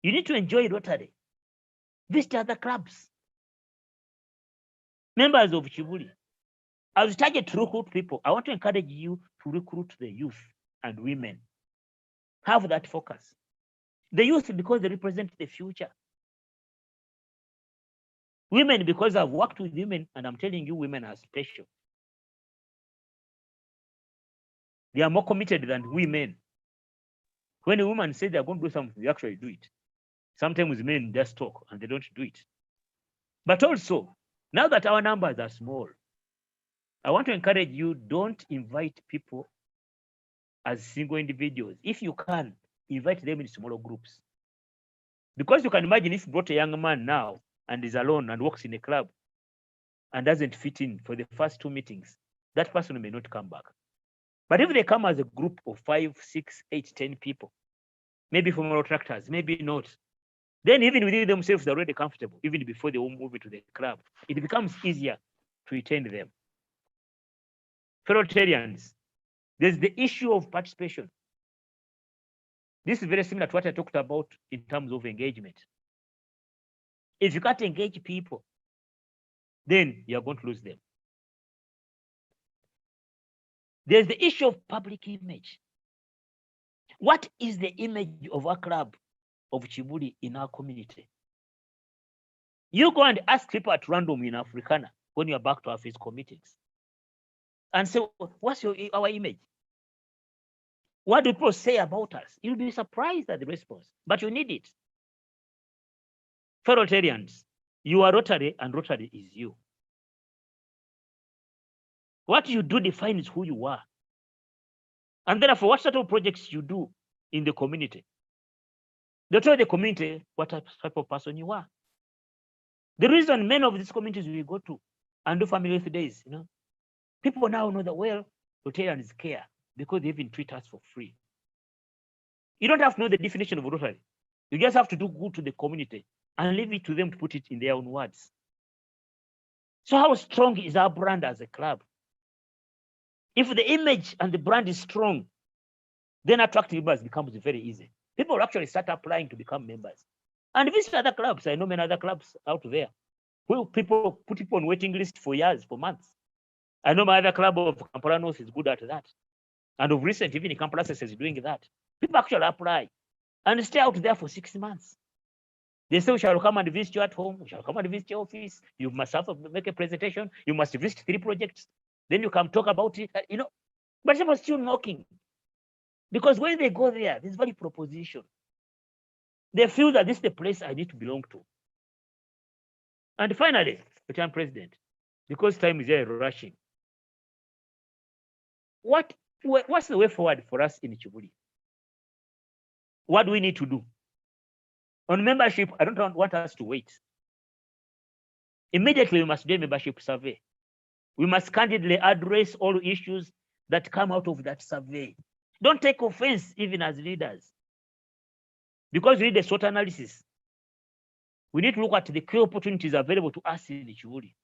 You need to enjoy Rotary. Visit other clubs. Members of Kibuli, as you target to recruit people, I want to encourage you to recruit the youth and women. Have that focus. The youth, because they represent the future. Women, because I've worked with women, and I'm telling you, women are special. They are more committed than women. When a woman says they're going to do something, they actually do it. Sometimes men just talk and they don't do it. But also, now that our numbers are small, I want to encourage you, don't invite people as single individuals. If you can, invite them in smaller groups. Because you can imagine if you brought a young man now and is alone and works in a club and doesn't fit in for the first 2 meetings, that person may not come back. But if they come as a group of 5, 6, 8, 10 people, maybe from tractors, maybe not, then even within themselves, they're already comfortable, even before they will move into the club. It becomes easier to retain them. Fellow Rotarians, there's the issue of participation. This is very similar to what I talked about in terms of engagement. If you can't engage people, then you're going to lose them. There's the issue of public image. What is the image of our club of Kibuli in our community? You go and ask people at random in Africana when you're back to our face committees and say, what's our image? What do people say about us? You'll be surprised at the response, but you need it. Fellow Rotarians, you are Rotary and Rotary is you. What you do defines who you are. And therefore, what sort of projects you do in the community. They tell the community what type of person you are. The reason many of these communities we go to and do family youth days, people now know that, well, Rotarians care because they even treat us for free. You don't have to know the definition of Rotary. You just have to do good to the community and leave it to them to put it in their own words. So how strong is our brand as a club? If the image and the brand is strong, then attracting members becomes very easy. People actually start applying to become members. And visit other clubs. I know many other clubs out there who people put people on waiting list for years, for months. I know my other club of Kampala North is good at that. And of recent, even in Kampala is doing that. People actually apply and stay out there for 6 months. They say, we shall come and visit you at home. We shall come and visit your office. You must have to make a presentation. You must visit 3 projects. Then you come talk about it, But people are still knocking. Because when they go there, this very proposition, they feel that this is the place I need to belong to. And finally, Mr. President, because time is very rushing, what's the way forward for us in Kibuli? What do we need to do? On membership, I don't want us to wait. Immediately, we must do a membership survey. We must candidly address all issues that come out of that survey. Don't take offense even as leaders. Because we need a SWOT analysis. We need to look at the key opportunities available to us in Kibuli.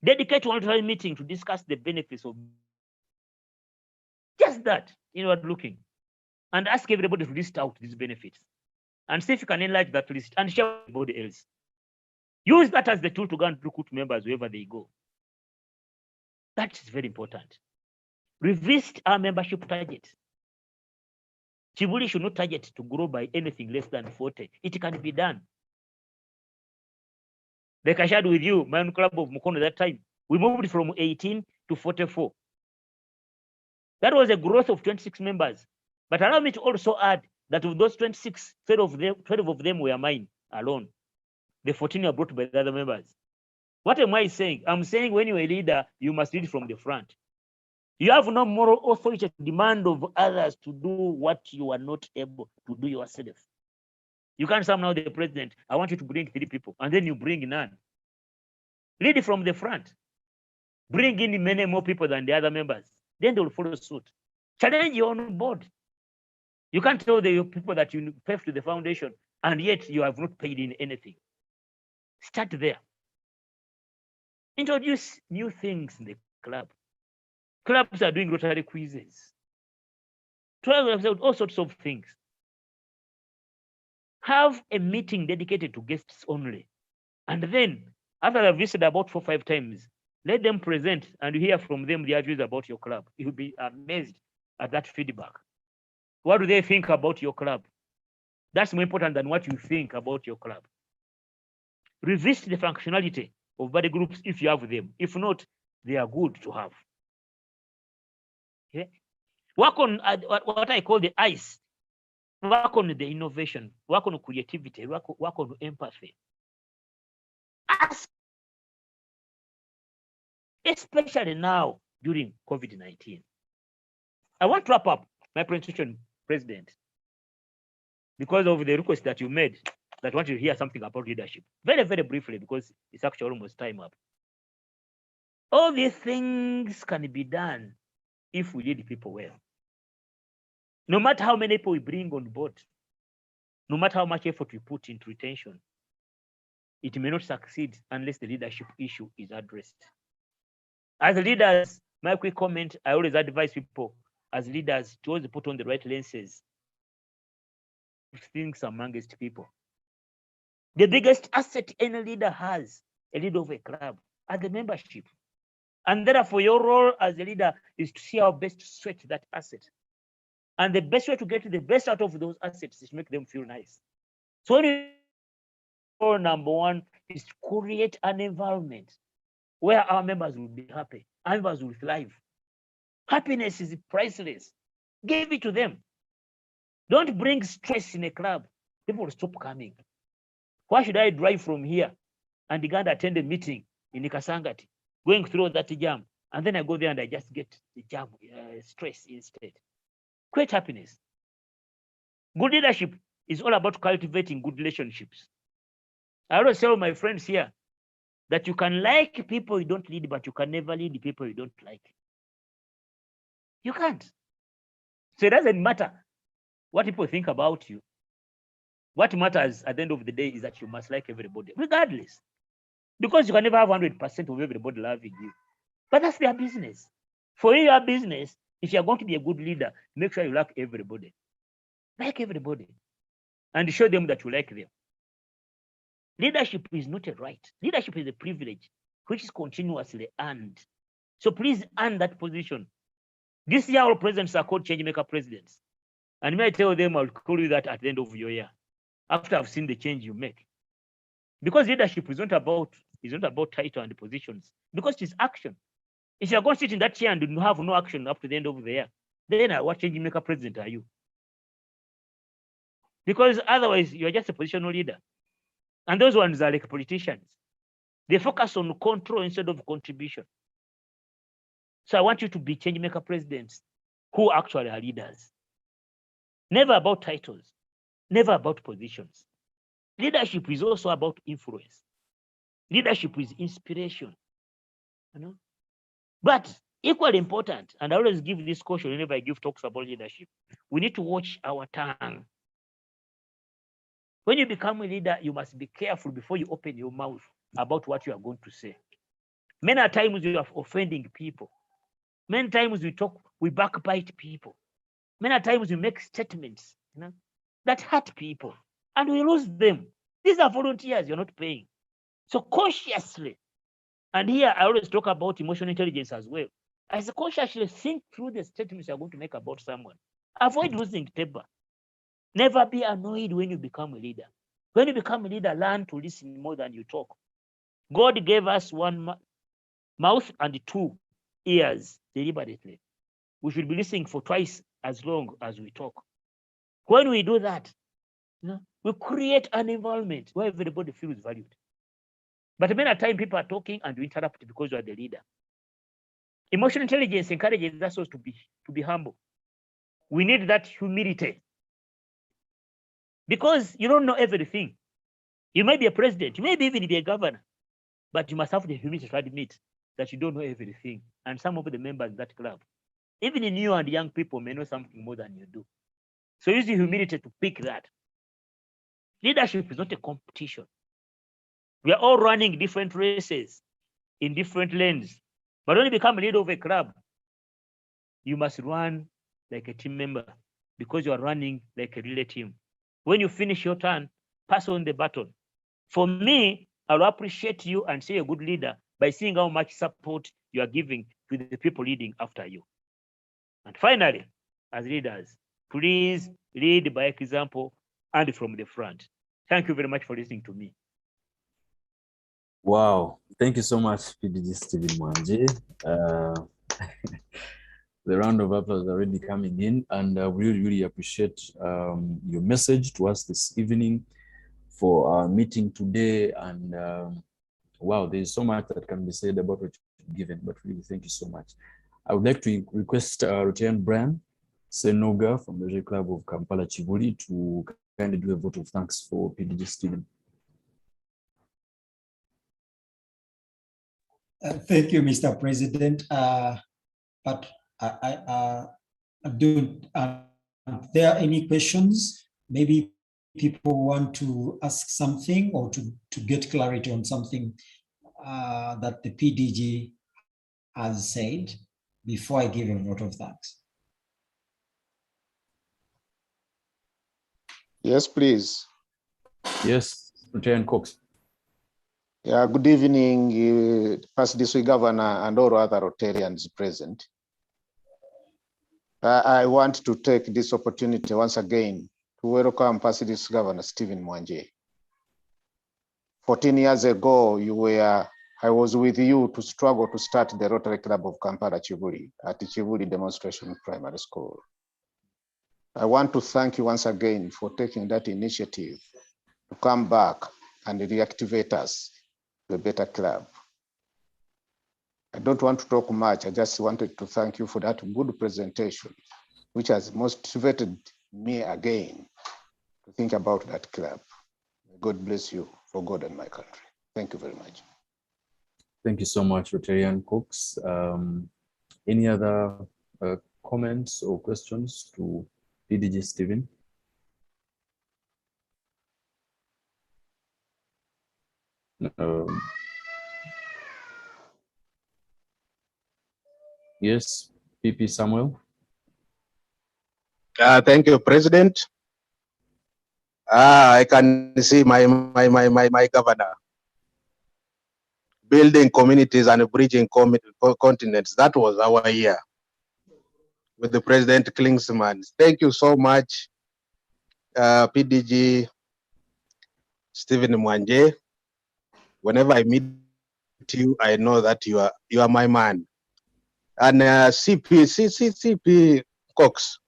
Dedicate one time meeting to discuss the benefits of just that, looking. And ask everybody to list out these benefits. And see if you can enlarge that list and share with everybody else. Use that as the tool to go and recruit members wherever they go. That is very important. Revisit our membership target. Kibuli should not target to grow by anything less than 40. It can be done. Like I shared with you, my own club of Mukono that time, we moved from 18 to 44. That was a growth of 26 members. But allow me to also add that of those 26, 12 of them were mine alone. The 14 were brought by the other members. What am I saying? I'm saying when you're a leader, you must lead from the front. You have no moral authority to demand of others to do what you are not able to do yourself. You can't say, now the president, I want you to bring 3 people, and then you bring none. Lead from the front. Bring in many more people than the other members. Then they will follow suit. Challenge your own board. You can't tell the people that you pay to the foundation, and yet you have not paid in anything. Start there. Introduce new things in the club. Clubs are doing Rotary quizzes. All sorts of things. Have a meeting dedicated to guests only. And then, after I've visited about 4 or 5 times, Let them present and hear from them their views about your club. You'll be amazed at that feedback. What do they think about your club? That's more important than what you think about your club. Resist the functionality of body groups if you have them. If not, they are good to have. Okay? Work on what I call the ICE. Work on the innovation. Work on creativity. Work on empathy. Ask, especially now during COVID-19. I want to wrap up my presentation, President, because of the request that you made that I want you to hear something about leadership. Very, very briefly, because it's actually almost time up. All these things can be done if we lead people well. No matter how many people we bring on board, no matter how much effort we put into retention, it may not succeed unless the leadership issue is addressed. As leaders, my quick comment, I always advise people as leaders to always put on the right lenses things amongst people. The biggest asset any leader has, a leader of a club, are the membership. And therefore, your role as a leader is to see how best to sweat that asset. And the best way to get the best out of those assets is to make them feel nice. So number one is to create an environment where our members will be happy, our members will thrive. Happiness is priceless. Give it to them. Don't bring stress in a club. People will stop coming. Why should I drive from here and go and attend a meeting in Nikasangati, going through that jam, and then I go there and I just get the jam stress instead? Create happiness. Good leadership is all about cultivating good relationships. I always tell my friends here that you can like people you don't lead, but you can never lead the people you don't like. You can't. So it doesn't matter what people think about you. What matters at the end of the day is that you must like everybody, regardless. Because you can never have 100% of everybody loving you. But that's their business. For your business, if you're going to be a good leader, make sure you like everybody. Like everybody. And show them that you like them. Leadership is not a right. Leadership is a privilege, which is continuously earned. So please earn that position. This year, all presidents are called changemaker presidents. And may I tell them, I'll call you that at the end of your year, after I've seen the change you make. Because leadership is not about title and positions, because it's action. If you're going to sit in that chair and have no action up to the end of the year, then what changemaker president are you? Because otherwise, you're just a positional leader. And those ones are like politicians. They focus on control instead of contribution. So I want you to be changemaker presidents who actually are leaders. Never about titles, never about positions. Leadership is also about influence. Leadership is inspiration. You know? But equally important, and I always give this caution whenever I give talks about leadership, we need to watch our tongue. When you become a leader, you must be careful before you open your mouth about what you are going to say. Many times you are offending people. Many times we backbite people. Many times we make statements, you know, that hurt people, and we lose them. These are volunteers, you're not paying. So consciously, and here I always talk about emotional intelligence as well. As consciously think through the statements you're going to make about someone. Avoid losing temper. Never be annoyed when you become a leader. When you become a leader, learn to listen more than you talk. God gave us one mouth and 2 ears deliberately. We should be listening for twice as long as we talk. When we do that, you know, we create an environment where everybody feels valued. But many times people are talking and you interrupt because you are the leader. Emotional intelligence encourages us to be humble. We need that humility. Because you don't know everything. You may be a president, you may even be a governor, but you must have the humility to admit that you don't know everything. And some of the members of that club, even new and young people, may know something more than you do. So use the humility to pick that. Leadership is not a competition. We are all running different races in different lanes. But when you become a leader of a club, you must run like a team member because you are running like a relay team. When you finish your turn, pass on the baton. For me, I'll appreciate you and say a good leader by seeing how much support you are giving to the people leading after you. And finally, as leaders, please lead by example and from the front. Thank you very much for listening to me.
Wow, thank you so much, PDG Stephen Mwanje. The round of applause is already coming in, and we really appreciate your message to us this evening for our meeting today. And wow, there's so much that can be said about what you've given, but really thank you so much. I would like to request Rotarian Brian Senoga from the Rotary Club of Kampala Kibuli to kindly do a vote of thanks for PDG Stephen.
Thank you, Mr. President. But I don't. Are there any questions? Maybe people want to ask something or to get clarity on something that the PDG has said before I give a vote of thanks.
Yes, please.
Yes, Rotarian Cox.
Yeah, good evening, Past District Governor and all other Rotarians present. I want to take this opportunity once again to welcome Past District Governor Stephen Mwanje. 14 years ago, I was with you to struggle to start the Rotary Club of Kampala Kibuli at the Kibuli Demonstration Primary School. I want to thank you once again for taking that initiative to come back and reactivate us to a better club. I don't want to talk much. I just wanted to thank you for that good presentation, which has motivated me again to think about that club. God bless you for God and my country. Thank you very much.
Thank you so much, Rotarian Cox. Any other comments or questions to PDG Stephen? Yes, PP Samuel.
Thank you, President. I can see my governor building communities and bridging continents. That was our year with the President Klingsman. Thank you so much, PDG Stephen Mwanje. Whenever I meet you, I know that you are my man. And CP Cox,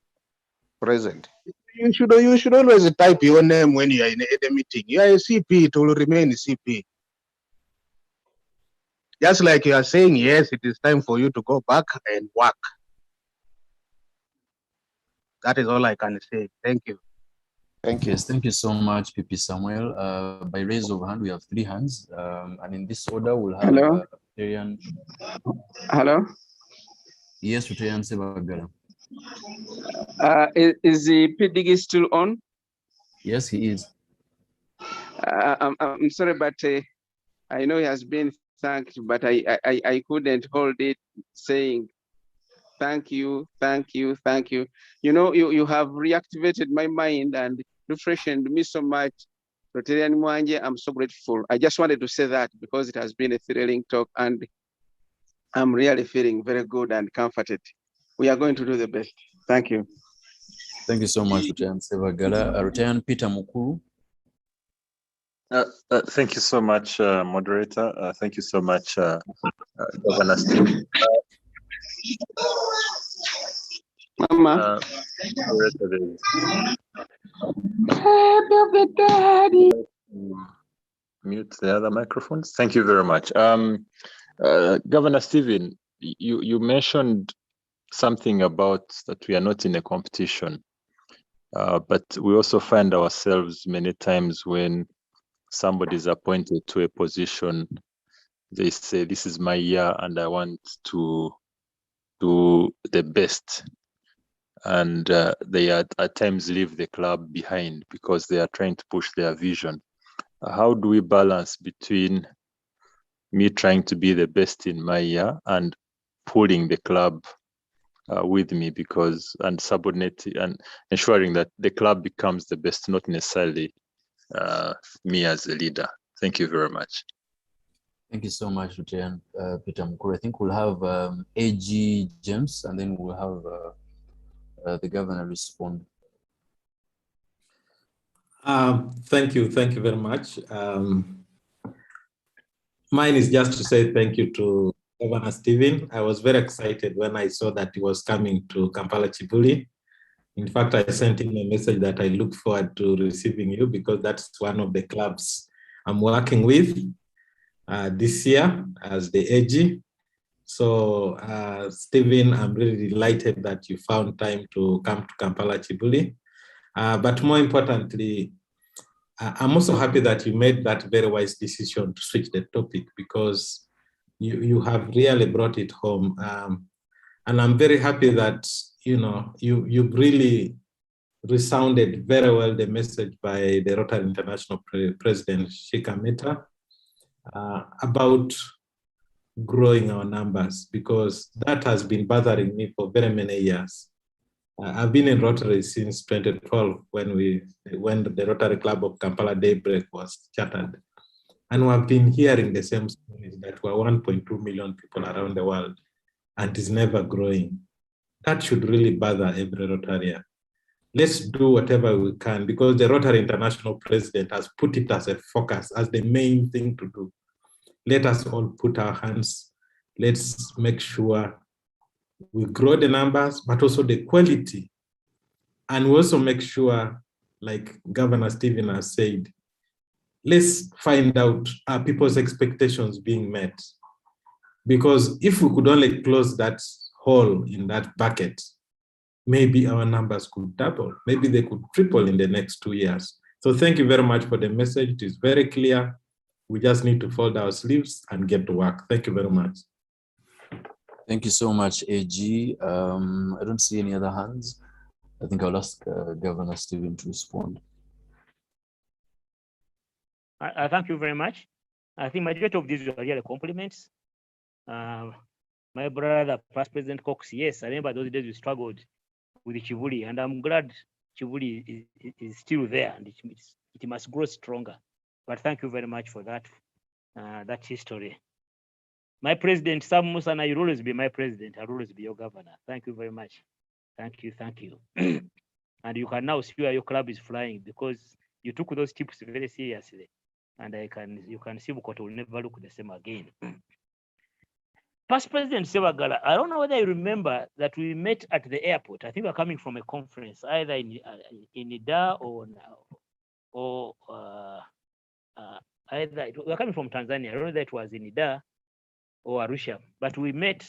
present. You should always type your name when you are in a meeting. You are a CP, it will remain a CP. Just like you are saying, yes, it is time for you to go back and work. That is all I can say. Thank you.
Thank you. Yes, thank you so much, PP Samuel. By raise of hand, we have 3 hands. And in this order, we'll have Rotarian.
Hello.
Yes, Rotarian Sebagala.
Is the PDG still on?
Yes, he is.
I'm sorry, but I know he has been thanked, but I couldn't hold it saying thank you, thank you, thank you. You know, you have reactivated my mind and refreshed me so much. Rotarian Mwanje, I'm so grateful. I just wanted to say that because it has been a thrilling talk and I'm really feeling very good and comforted. We are going to do the best. Thank you.
Thank you so much, Rotarian Sebagala. Rotarian Peter Mukuru.
Thank you so much, moderator. Thank you so much, Governor Steve.
Mama.
Mute the other microphones. Thank you very much. Governor Stephen, you mentioned something about that we are not in a competition, but we also find ourselves many times when somebody is appointed to a position, they say, this is my year and I want to do the best. And they at times leave the club behind because they are trying to push their vision. How do we balance between me trying to be the best in my year and pulling the club with me and subordinating and ensuring that the club becomes the best, not necessarily me as a leader? Thank you very much.
Thank you so much, Lieutenant Peter Mukuru. I think we'll have AG James, and then we'll have the governor respond.
Thank you very much. Mine is just to say thank you to Governor Stephen. I was very excited when I saw that he was coming to Kampala Kibuli. In fact, I sent him a message that I look forward to receiving you because that's one of the clubs I'm working with this year as the AG. So Stephen, I'm really delighted that you found time to come to Kampala Kibuli. But more importantly, I'm also happy that you made that very wise decision to switch the topic because you have really brought it home. And I'm very happy that, you've really resounded very well the message by the Rotary International President Shikameta about growing our numbers, because that has been bothering me for very many years. I've been in Rotary since 2012 when the Rotary Club of Kampala Daybreak was chartered. And we've been hearing the same stories that we're 1.2 million people around the world and is never growing. That should really bother every Rotarian. Let's do whatever we can because the Rotary International President has put it as a focus, as the main thing to do. Let us all put our hands. Let's make sure we grow the numbers, but also the quality. And we also make sure, like Governor Stephen has said, let's find out are people's expectations being met? Because if we could only close that hole in that bucket, maybe our numbers could double. Maybe they could triple in the next 2 years. So thank you very much for the message. It is very clear. We just need to fold our sleeves and get to work. Thank you very much.
Thank you so much, AG. I don't see any other hands. I think I'll ask Governor Stephen to respond.
I thank you very much. I think majority of these are really compliments. My brother, Past President Cox, yes, I remember those days we struggled with Kibuli, and I'm glad Kibuli is still there, and it must grow stronger. But thank you very much for that, that history. My president, Sam Musana, you'll always be my president. I'll always be your governor. Thank you very much. Thank you, thank you. And you can now see where your club is flying because you took those tips very seriously. And you can see Bukoto will never look the same again. Past President Sebagala, I don't know whether you remember that we met at the airport. I think we're coming from a conference, either in Ida or either we're coming from Tanzania. I don't know whether it was in Ida or Arusha, but we met.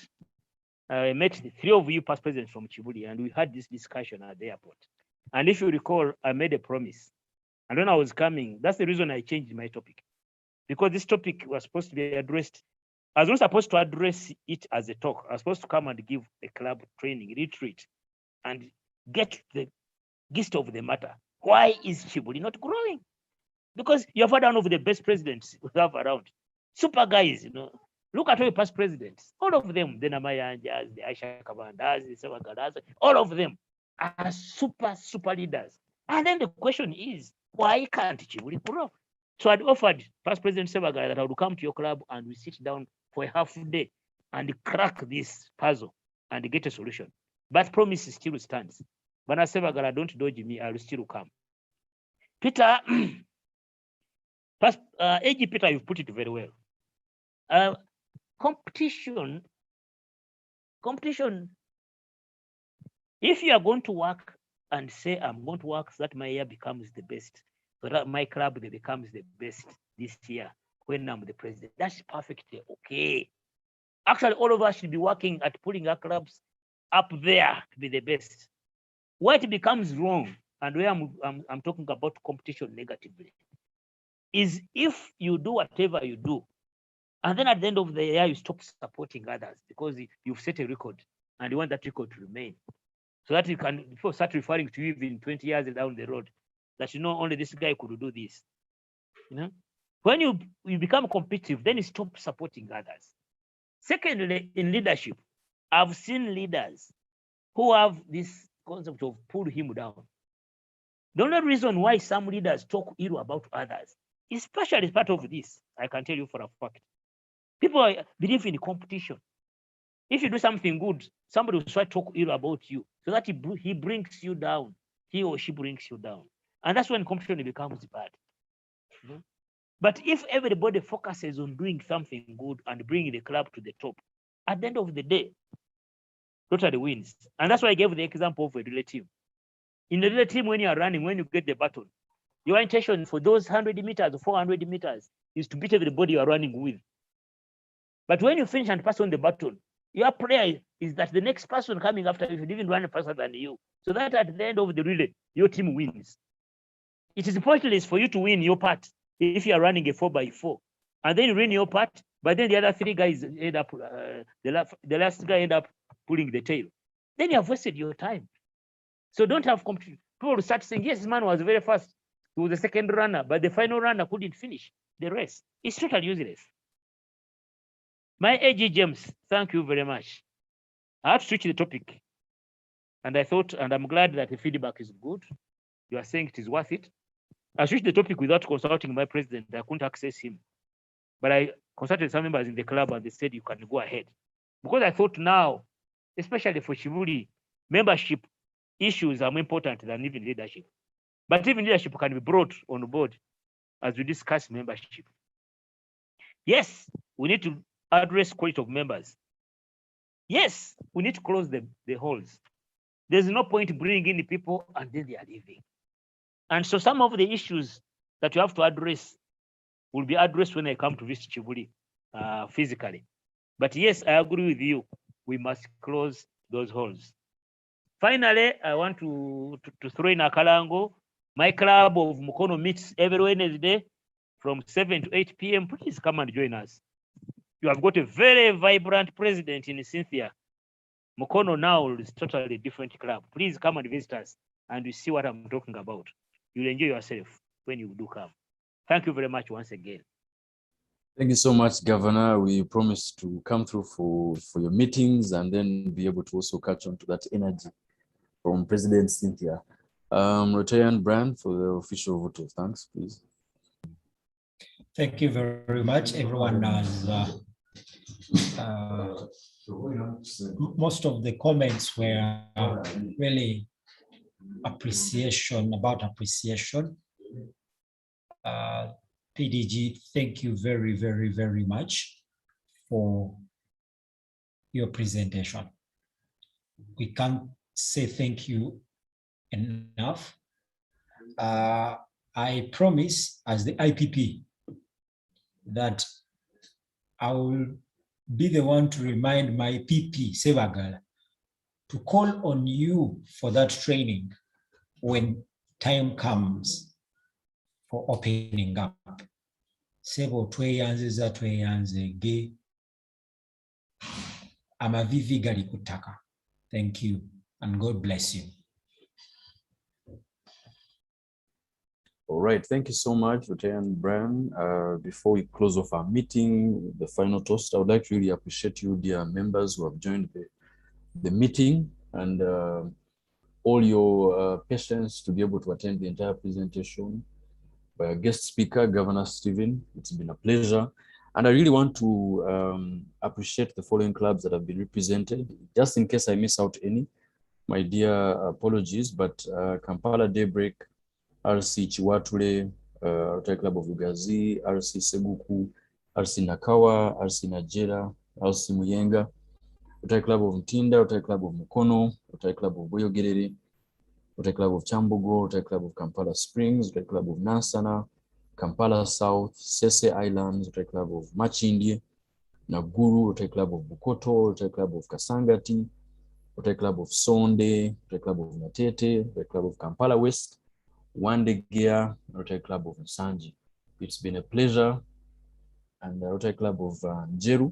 I met the three of you past presidents from Kibuli, and we had this discussion at the airport. And if you recall, I made a promise. And when I was coming, that's the reason I changed my topic. Because this topic was supposed to be addressed. I was not supposed to address it as a talk. I was supposed to come and give a club training, retreat, and get the gist of the matter. Why is Kibuli not growing? Because you have had one of the best presidents we have around. Super guys, Look at all the past presidents. All of them, the Namayanjas, the Aisha Kabandas, the Sebagalas, all of them are super leaders. And then the question is, why can't Kibuli grow? So I'd offered past President Sebagala that I would come to your club and we sit down for a half day and crack this puzzle and get a solution. But promise still stands. But as Sebagala, don't dodge me, I will still come. Peter, AG Peter, you've put it very well. Competition, if you are going to work and say, I'm going to work so that my year becomes the best, so that my club becomes the best this year when I'm the president, that's perfectly okay. Actually, all of us should be working at putting our clubs up there to be the best. What becomes wrong, and where I'm talking about competition negatively, is if you do whatever you do, and then at the end of the year, you stop supporting others because you've set a record and you want that record to remain. So that people start referring to you even 20 years down the road, that only this guy could do this. When you become competitive, then you stop supporting others. Secondly, in leadership, I've seen leaders who have this concept of pull him down. The only reason why some leaders talk ill about others, especially as part of this, I can tell you for a fact, People believe in competition. If you do something good, somebody will try to talk ill about you, so that he brings you down. He or she brings you down. And that's when competition becomes bad. But if everybody focuses on doing something good and bringing the club to the top, at the end of the day, Rotary wins. And that's why I gave the example of a relay team. In a relay team, when you are running, when you get the baton, your intention for those 100 meters or 400 meters is to beat everybody you are running with. But when you finish and pass on the baton, your prayer is that the next person coming after you should even run faster than you, so that at the end of the relay, your team wins. It is pointless for you to win your part if you are running a 4x4, and then you win your part, but then the other three guys end up, the last guy end up pulling the tail. Then you have wasted your time. So don't have competition. People will start saying, yes, this man was very fast. He was the second runner, but the final runner couldn't finish the race. It's totally useless. My AG James, thank you very much. I had to switch the topic. And I thought, and I'm glad that the feedback is good. You are saying it is worth it. I switched the topic without consulting my president. I couldn't access him. But I consulted some members in the club and they said you can go ahead. Because I thought now, especially for Kibuli, membership issues are more important than even leadership. But even leadership can be brought on board as we discuss membership. Yes, we need to address quality of members. Yes, we need to close the holes. There's no point bringing in people and then they are leaving. And so some of the issues that you have to address will be addressed when I come to visit Kibuli physically. But yes, I agree with you. We must close those holes. Finally, I want to throw in a Kalango. My club of Mukono meets every Wednesday from 7 to 8 p.m. Please come and join us. You have got a very vibrant president in Cynthia. Mukono now is totally different club. Please come and visit us and you see what I'm talking about. You'll enjoy yourself when you do come. Thank you very much once again.
Thank you so much, Governor. We promise to come through for your meetings and then be able to also catch on to that energy from President Cynthia. Rotarian Brand for the official vote of thanks, please.
Thank you very much. Everyone has most of the comments were really appreciation. PDG, thank you very, very, very much for your presentation. We can't say thank you enough. I promise as the IPP that I will be the one to remind my PP, Sebagal, to call on you for that training when time comes for opening up. Sebo tweyanze ge amavivi gali kutaka. Thank you and God bless you.
All right, thank you so much, Rotarian Brian. Before we close off our meeting, the final toast, I would like to really appreciate you, dear members who have joined the meeting and all your patience to be able to attend the entire presentation by our guest speaker, Governor Stephen. It's been a pleasure. And I really want to appreciate the following clubs that have been represented. Just in case I miss out any, my dear apologies, but Kampala Daybreak, RC Chiwature, Rotary Club of Ugazi, RC Seguku, RC Nakawa, RC Najera, RC Muyenga, Rotary Club of Mtinda, Rotary Club of Mukono, Rotary Club of Boyogerere, Rotary Club of Chambugo, Rotary Club of Kampala Springs, Rotary Club of Nansana, Kampala South, Sese Islands, Rotary Club of Machindi, Naguru, Rotary Club of Bukoto, Rotary Club of Kasangati, Rotary Club of Sonde, Rotary Club of Natete, Rotary Club of Kampala West, Wandegea, Rotary Club of Nsanji. It's been a pleasure. And the Rotary Club of Njeru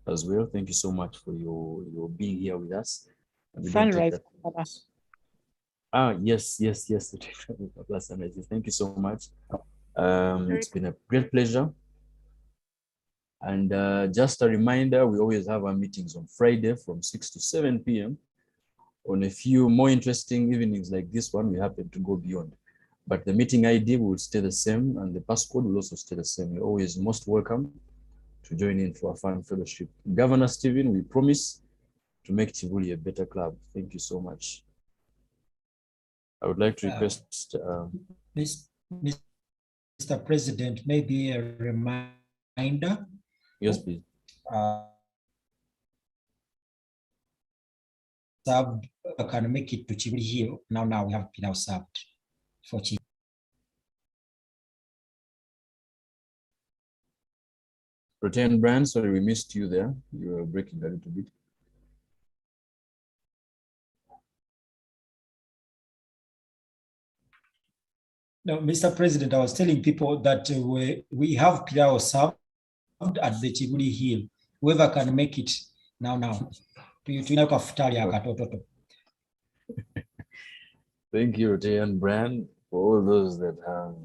as well. Thank you so much for your being here with us.
Sunrise.
Yes. Thank you so much. It's been a great pleasure. And just a reminder, we always have our meetings on Friday from 6 to 7 p.m. On a few more interesting evenings like this one, we happen to go beyond. But the meeting ID will stay the same and the passcode will also stay the same. You're always most welcome to join in for a fun fellowship. Governor Stephen, we promise to make Kibuli a better club. Thank you so much. I would like to request
Mr. President, maybe a reminder.
Yes, please.
Served, can make it to Kibuli Hill. Now we have Pilau served for Kibuli.
Return Brand, sorry, we missed you there. You were breaking a little bit.
No, Mr. President, I was telling people that we have Pilau served at the Kibuli Hill. Whoever can make it now. Thank
you, Return Brand, for all those that have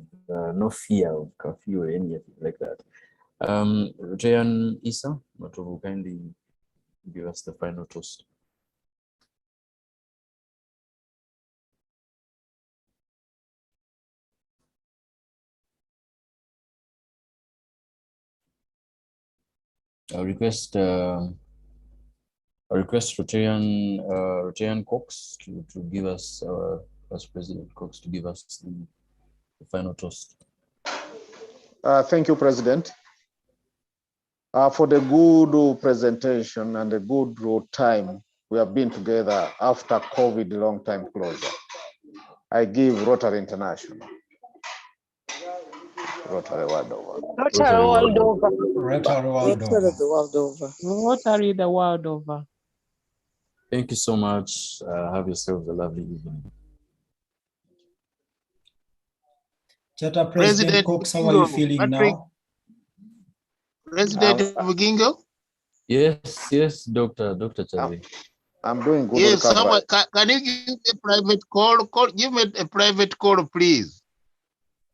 no fear of curfew or anything like that. Return Issa, Matovu, kindly give us the final toast. I request Rotarian Cox to give us Vice President Cox to give us the final toast.
Thank you, President, for the good presentation and the good time we have been together after COVID long time closure. I give Rotary International. Rotary world over.
Rotary world over.
Rotary world over.
Rotary the world over.
Thank you so much. Have yourselves a lovely evening.
Chapter President Cox, how are you feeling now?
President Bugingo?
Yes, Dr. Chavi.
I'm doing good.
Yes, someone, can you give a private call? Give me a private call, please.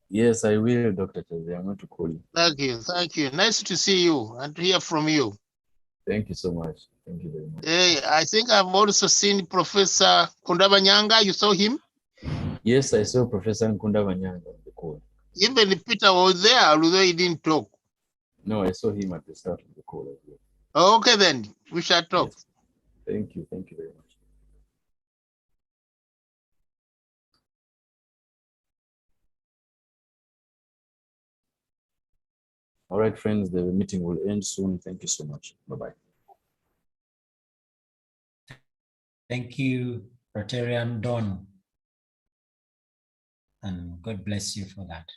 Yes, I will, Dr. Chavi. I'm going to call you.
Thank you. Nice to see you and hear from you.
Thank you so much. Thank you very much.
Hey, I think I've also seen Professor Kundabanyanga. You saw him?
Yes, I saw Professor Kundabanyanga on the call.
Even Peter was there, although he didn't talk.
No, I saw him at the start of the call as well.
Okay, then we shall talk.
Yes. Thank you very much. All right, friends, the meeting will end soon. Thank you so much. Bye-bye.
Thank you, Rotarian Don. And God bless you for that.